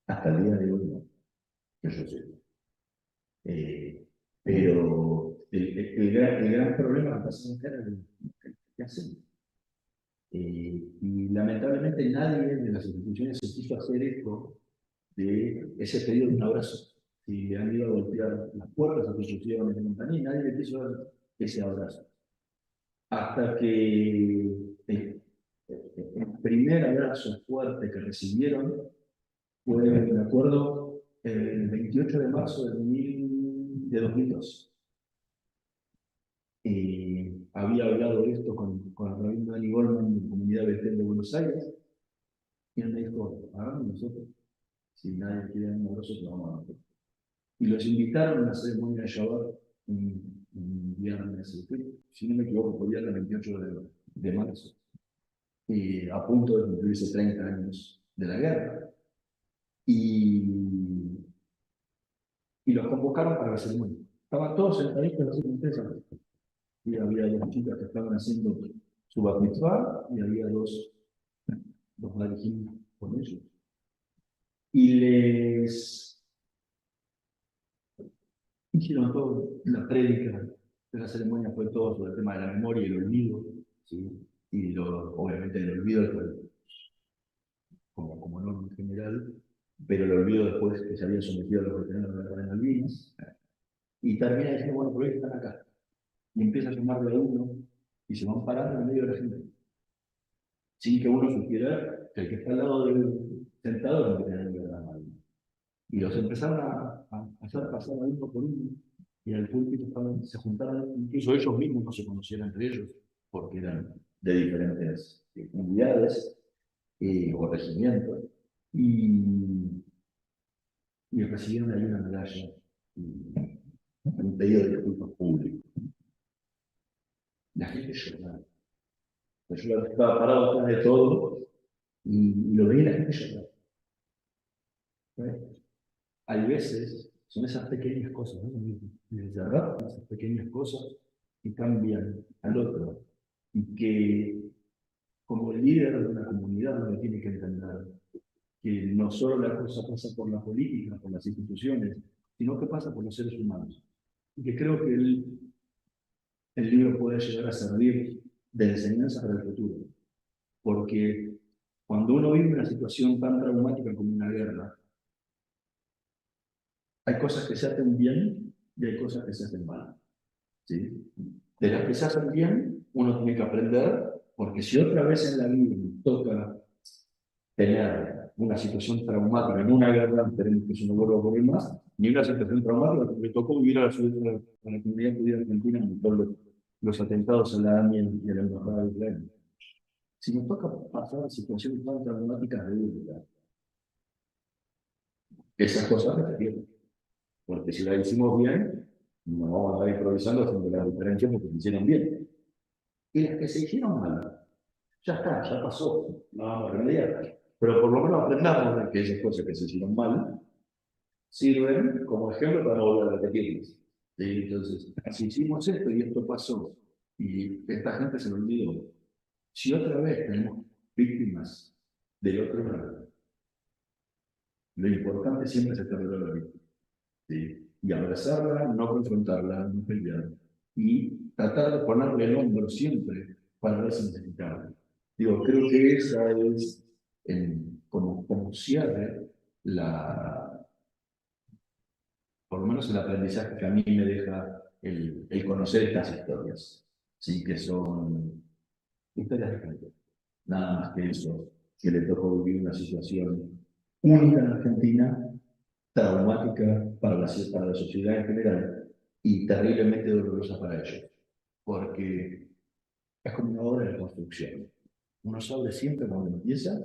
Hasta el día de hoy no, que yo sé. Pero el gran problema que pasa en es ¿qué hacemos? Y lamentablemente nadie de las instituciones se quiso hacer eco de ese pedido de un abrazo. Y le han ido a golpear las puertas a asociaciones de compañía y nadie le quiso dar ese abrazo. Hasta que El primer abrazo fuerte que recibieron fue, me acuerdo, el 28 de marzo de 2002. Y había hablado de esto con el rabino Dani Goldman en la comunidad Betel de Buenos Aires, y él me dijo, hagamos nosotros, si nadie quiere dar un abrazo, lo vamos a hacer. Y los invitaron a una ceremonia de Shabbat un viernes, si no me equivoco, fue viernes 28 de marzo, y a punto de cumplirse 30 años de la guerra. Y los convocaron para la ceremonia. Estaban todos sentaditos así con 3 años. Y había 2 chicas que estaban haciendo su bat mitzvah y había dos marijinos con ellos. Y les hicieron todo, la prédica de la ceremonia fue todo sobre el tema de la memoria y el olvido, ¿sí? Y obviamente el olvido como norma en general, pero el olvido después que se habían sometido a los veteranos de la guerra de Malvinas. Y termina diciendo, bueno, pero ellos están acá. Y empieza a llamarle a uno y se van parando en medio de la gente, sin que uno supiera que el que está al lado del sentado es el veterano de la guerra de Malvinas. Y los empezaron a hacer pasar a uno por uno, y al púlpito se juntaron, incluso ellos mismos no se conocían entre ellos, porque eran de diferentes unidades o regimientos, y recibieron ahí una medalla y un pedido de disculpas público. La gente lloraba. Yo estaba parado atrás de todo y lo veía, la gente lloraba. Hay veces, son esas pequeñas cosas, ¿no? Esas pequeñas cosas que cambian al otro y que, como líder de una comunidad, uno tiene que entender que no solo la cosa pasa por la política, por las instituciones, sino que pasa por los seres humanos. Y que creo que el libro puede llegar a servir de enseñanza para el futuro. Porque cuando uno vive una situación tan traumática como una guerra, hay cosas que se hacen bien y hay cosas que se hacen mal, ¿sí? De las que se hacen bien, uno tiene que aprender, porque si otra vez en la vida toca tener una situación traumática en una guerra, esperemos que eso no vuelva a ocurrir más, ni una situación traumática, porque me tocó vivir a la comunidad judía argentina en todos los atentados a la AMI y a la embajada de Israel. Si nos toca pasar situaciones tan traumáticas de vida, esas cosas repetirlas. Porque si la hicimos bien, no vamos a estar improvisando haciendo las diferencias porque se hicieron bien. Y las que se hicieron mal, ya está, ya pasó, no vamos a remediar. Pero por lo menos aprendamos de que esas cosas que se hicieron mal sirven como ejemplo para no volver a repetirlas. ¿Sí? Entonces, si hicimos esto y esto pasó, y esta gente se lo olvidó, si otra vez tenemos víctimas del otro lado, lo importante siempre es estar de la víctima. ¿Sí? Y abrazarla, no confrontarla, no pelear. Y tratar de ponerle el hombro siempre para ver si necesitarla. Digo, creo que esa es, como cierre, por lo menos el aprendizaje que a mí me deja el conocer estas historias. ¿Sí? Que son historias de gente. Nada más que eso, que le tocó vivir una situación única en Argentina, traumática para la sociedad en general y terriblemente dolorosa para ellos, porque es como una obra de construcción. Uno sabe siempre cuando empieza,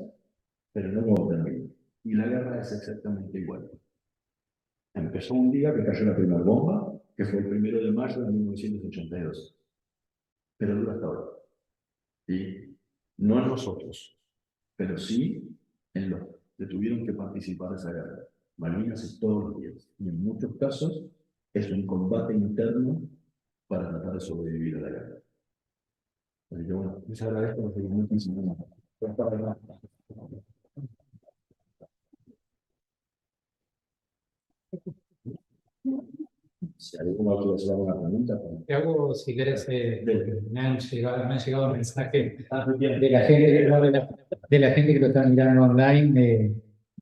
pero no cuando termina. Y la guerra es exactamente igual. Empezó un día que cayó la primera bomba, que fue el 1 de mayo de 1982. Pero dura hasta ahora. ¿Sí? No en nosotros, pero sí en los que tuvieron que participar de esa guerra. Malvinas es todos los días. Y en muchos casos es un combate interno para tratar de sobrevivir a la guerra. Así que bueno, les agradezco muchísimo. Si alguno quiere hacer alguna pregunta. Te hago, si querés, me han llegado mensajes Muy bien. de la gente, de la gente que lo está mirando online.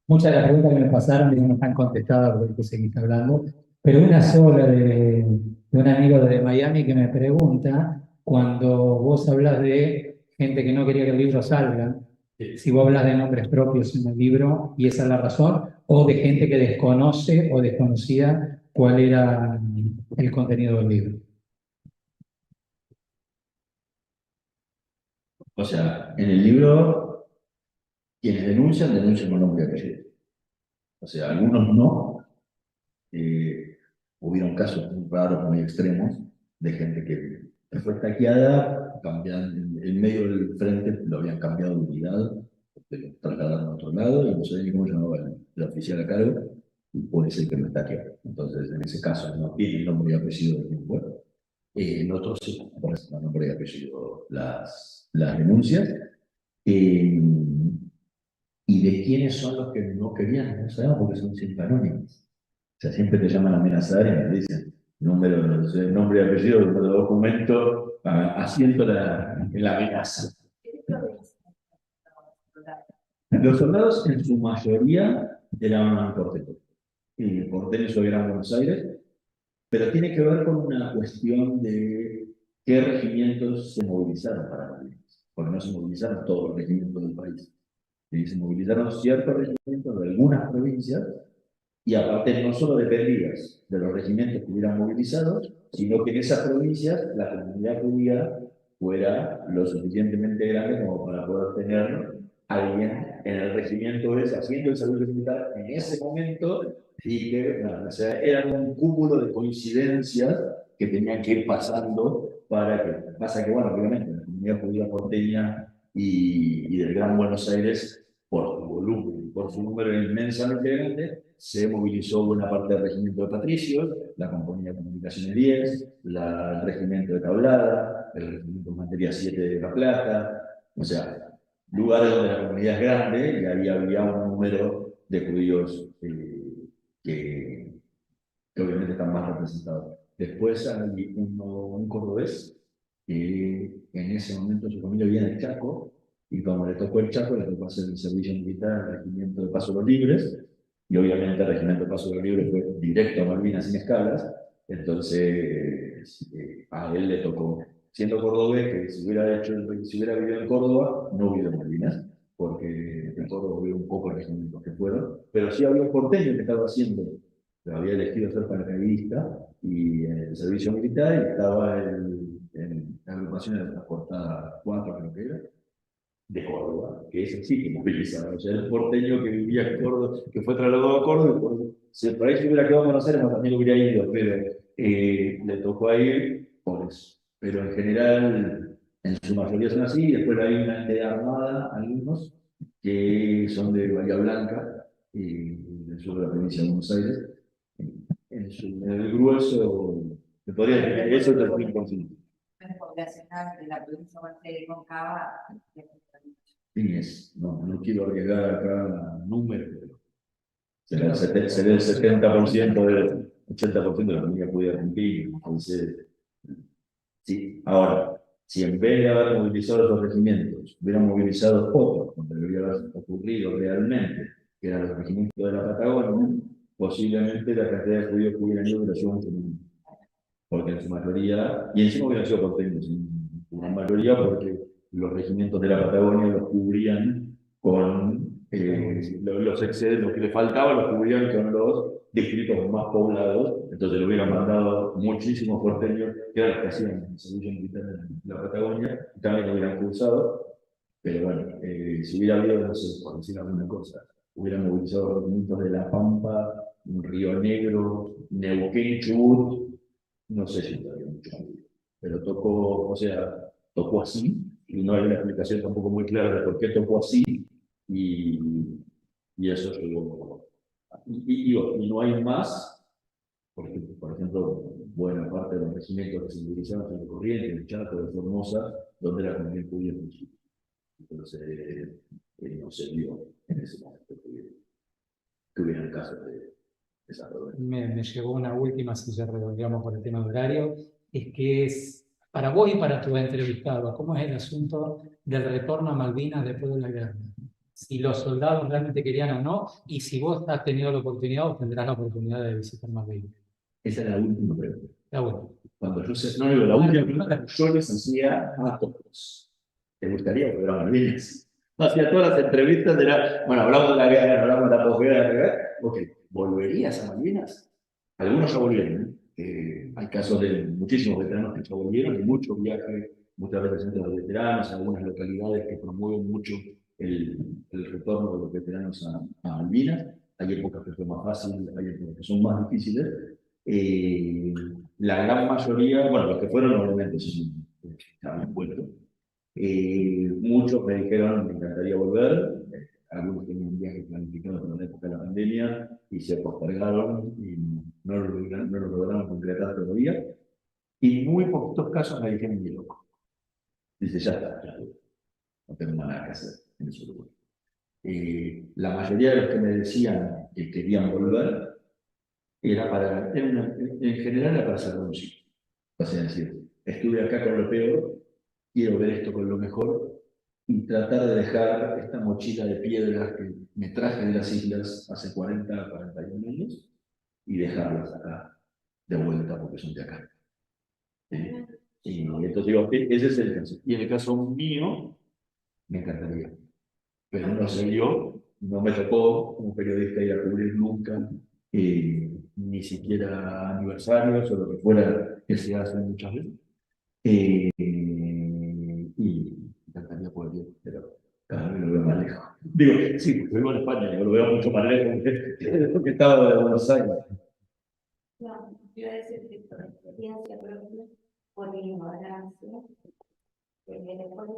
Muchas de las preguntas que me pasaron no están contestadas porque seguís hablando, pero una sola de un amigo de Miami que me pregunta, cuando vos hablas de gente que no quería que el libro salga, si vos hablas de nombres propios en el libro, y esa es la razón, o de gente que desconoce o desconocía cuál era el contenido del libro. O sea, en el libro, quienes denuncian con nombre y apellido. O sea, algunos no. Hubieron casos muy raros, muy extremos, de gente que fue taqueada, cambiando en medio del frente, lo habían cambiado de unidad, lo trasladaron a otro lado, y no sé ni cómo llamaba el oficial a cargo, y puede ser que lo taqueó. Entonces, en ese caso, no tiene nombre y apellido de ningún pueblo. En otros sí, aparecen nombre y apellido las denuncias. Eh, ¿Y de quiénes son los que no querían? No sabemos porque son siempre anónimos. O sea, siempre te llaman a amenazar y me dicen número, no sé, nombre y apellido, número de documento, asiento en la amenaza. Los soldados en su mayoría eran porteños. Y porteños hoy eran Buenos Aires, pero tiene que ver con una cuestión de qué regimientos se movilizaron para Malvinas, porque no se movilizaron todos los regimientos del país. Y se movilizaron ciertos regimientos de algunas provincias, y aparte no solo dependías de los regimientos que hubieran movilizado, sino que en esas provincias la comunidad judía fuera lo suficientemente grande como para poder tener alguien en el regimiento ese haciendo el servicio militar en ese momento, y que, o sea, eran un cúmulo de coincidencias que tenían que ir pasando para que, pasa que, bueno, obviamente la comunidad judía porteña y del Gran Buenos Aires, por su volumen, por su número inmensamente grande, se movilizó buena parte del regimiento de patricios, la compañía de comunicaciones 10, el regimiento de Tablada, el regimiento de Infantería 7 de La Plata, o sea, lugares donde la comunidad es grande y ahí había un número de judíos que obviamente están más representados. Después hay un cordobés que en ese momento su familia vivía en el Chaco, y como le tocó el Chaco, le tocó hacer el servicio militar al regimiento de Paso de los Libres, y obviamente el regimiento de Paso de los Libres fue directo a Malvinas sin escalas. Entonces a él le tocó, siendo cordobés, que si hubiera vivido en Córdoba, no hubiera en Malvinas, porque en Córdoba hubo un poco de regimientos que fueron, pero sí había un porteño que estaba haciendo, había elegido ser paracaidista y en el servicio militar, y estaba en la agrupación de la transportada 4, creo que era, de Córdoba, que es así que movilizaba. O sea, el porteño que vivía en Córdoba, que fue trasladado a Córdoba, si por ahí se hubiera quedado en Buenos Aires, también lo hubiera ido, pero le tocó a ir por eso. Pero en general, en su mayoría son así, y después hay una entidad armada, algunos, que son de Bahía Blanca, y del sur de la provincia de Buenos Aires. En el grueso, te podría decir, eso es el 5%. Poblacional de la provincia de Concava. No quiero arriesgar acá números, pero será el 70% del 80% de la comunidad judía argentina. Entonces, sí. Ahora, si en vez de haber movilizado esos regimientos, hubieran movilizado otros, donde debería haber ocurrido realmente, que eran los regimientos de la Patagonia, posiblemente la cantidad de judíos que hubieran ido hubiera sido mucho menor. Porque en su mayoría, y encima hubieran sido porteños, en una mayoría porque los regimientos de la Patagonia los cubrían con los excedentes, lo que le faltaba los cubrían con los distritos más poblados. Entonces le hubieran mandado muchísimos porteños, que eran los que hacían el servicio militar en la Patagonia, y también lo hubieran cursado. Pero bueno, si hubiera habido, no sé, por decir alguna cosa, hubieran movilizado los regimientos de La Pampa, Río Negro, Neuquén, Chubut, no sé si todavía mucho, pero tocó, o sea, tocó así, y no hay una explicación tampoco muy clara de por qué tocó así, y, y eso llegó. Y no hay más, porque, por ejemplo, buena parte de los regimientos que se movilizaron en el Corriente, en el Chaco, de Formosa, donde la comunidad judía es muy. Entonces, no se vio en ese momento que hubieran casos de esa problema. Me llegó una última, si ya redondeamos por el tema de horario, es que es para vos y para tu entrevistado, ¿cómo es el asunto del retorno a Malvinas después de la guerra? Si los soldados realmente querían o no, y si vos has tenido la oportunidad o tendrás la oportunidad de visitar Malvinas. Esa es la última pregunta. Está bueno. Cuando yo no digo la última pregunta, yo les hacía a todos. ¿te gustaría volver a Malvinas? Hacía todas las entrevistas, era, bueno, hablamos de la guerra, hablamos de la posguerra, ok, ¿volverías a Malvinas? Algunos ya volvieron, hay casos de muchísimos veteranos que ya volvieron, y muchos viajes, muchas veces entre los veteranos, algunas localidades que promueven mucho el retorno de los veteranos a Malvinas. Hay épocas que fue más fácil, hay épocas que son más difíciles. La gran mayoría, bueno, los que fueron obviamente han vuelto. Muchos me dijeron, me encantaría volver. Algunos tenían un viaje planificado para la época de la pandemia y se postergaron y no lo lograron concretar todavía. Y muy poquitos casos me dijeron, mi loco. Dice, ya está, ya, no tengo más nada que hacer en ese lugar. La mayoría de los que me decían que querían volver era en general era para hacer música. O sea, decir, estuve acá con lo peor, quiero ver esto con lo mejor y tratar de dejar esta mochila de piedras que me traje de las islas hace 41 años y dejarlas acá de vuelta porque son de acá. Y entonces digo, ese es el caso. Y en el caso mío, me encantaría. Pero no se dio, no me tocó como periodista ir a cubrir nunca, ni siquiera aniversarios o lo que fuera que se hace muchas veces. Y me encantaría poder ir, pero cada vez lo veo más lejos. Digo, sí, porque vivo en España, yo lo veo mucho más lejos que estaba de Buenos Aires. No, yo iba a decir que por experiencia propia, por ignorancia, después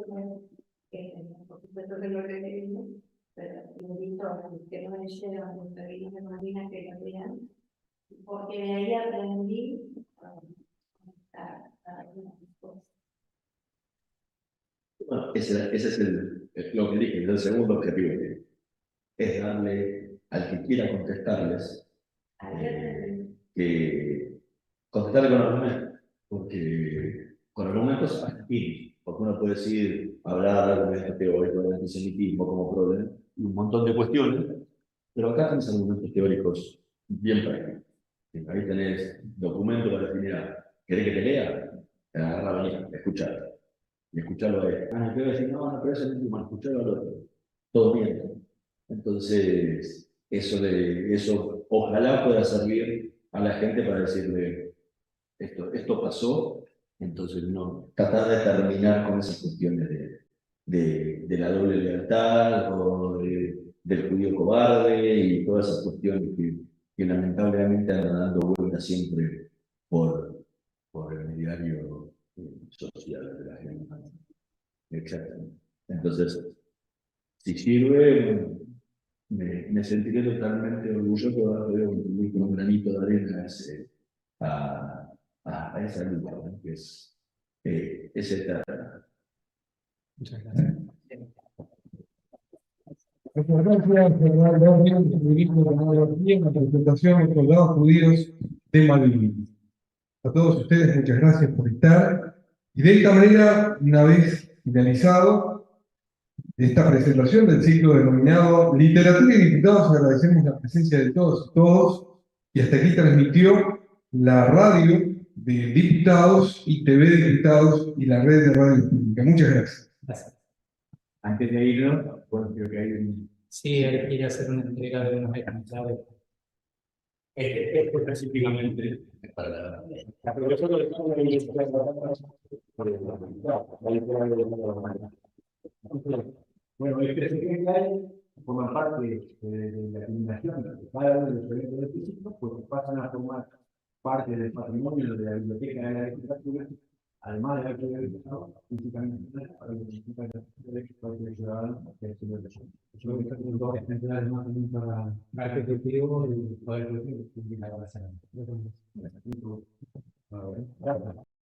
por supuesto que lo requerimos, pero invito a los que no me llevan los peregrinos de Malvinas que lo vean, porque de ahí aprendí a algunas cosas. Bueno, ese es lo que dije, el segundo objetivo, es darle al que quiera contestarles, que contestarle con argumentos, porque con argumentos aquí, porque uno puede decir, hablar de argumentos teóricos del antisemitismo como problema, y un montón de cuestiones, pero acá tenés argumentos teóricos bien prácticos. Ahí tenés documentos para decir, mira, ¿querés que te lea? Agarra, vení, escuchar. Y escucharlo a él. Ah, no, decir, no, pero eso es mismo, escucharlo al otro. Todo bien. Entonces, eso ojalá pueda servir a la gente para decirle, esto pasó, entonces no, tratar de terminar con esas cuestiones de la doble lealtad o del judío cobarde y todas esas cuestiones que lamentablemente andan dando vueltas siempre por el mediario social de la gente. Exactamente. Entonces, si sirve, me sentiré totalmente orgulloso de haber podido contribuir con un granito de arena a esa lucha, ¿no? Que es eterna. Muchas gracias. Muchas gracias, Fernando López, el ministro de Tecnología, en la presentación de los soldados judíos de Malvinas. A todos ustedes, muchas gracias por estar. Y de esta manera, una vez finalizado esta presentación del ciclo denominado Literatura y Diputados, agradecemos la presencia de todos y todos. Y hasta aquí transmitió la radio de diputados y TV de diputados y la red de radio pública. Muchas gracias. Gracias. Antes de irnos, bueno, creo que hay un... Sí, él quiere hacer una entrega de unos ejemplares. Específicamente para la profesora de bueno, que hay forman parte de la combinación de cada uno de los eventos del físico, porque pasan a formar parte del patrimonio de la biblioteca de la literatura, además de haber realizado físicamente para los ciudadanos que es el de Yo creo que son dos ejemplares más para el ejecutivo y el poder ejecutivo. Gracias.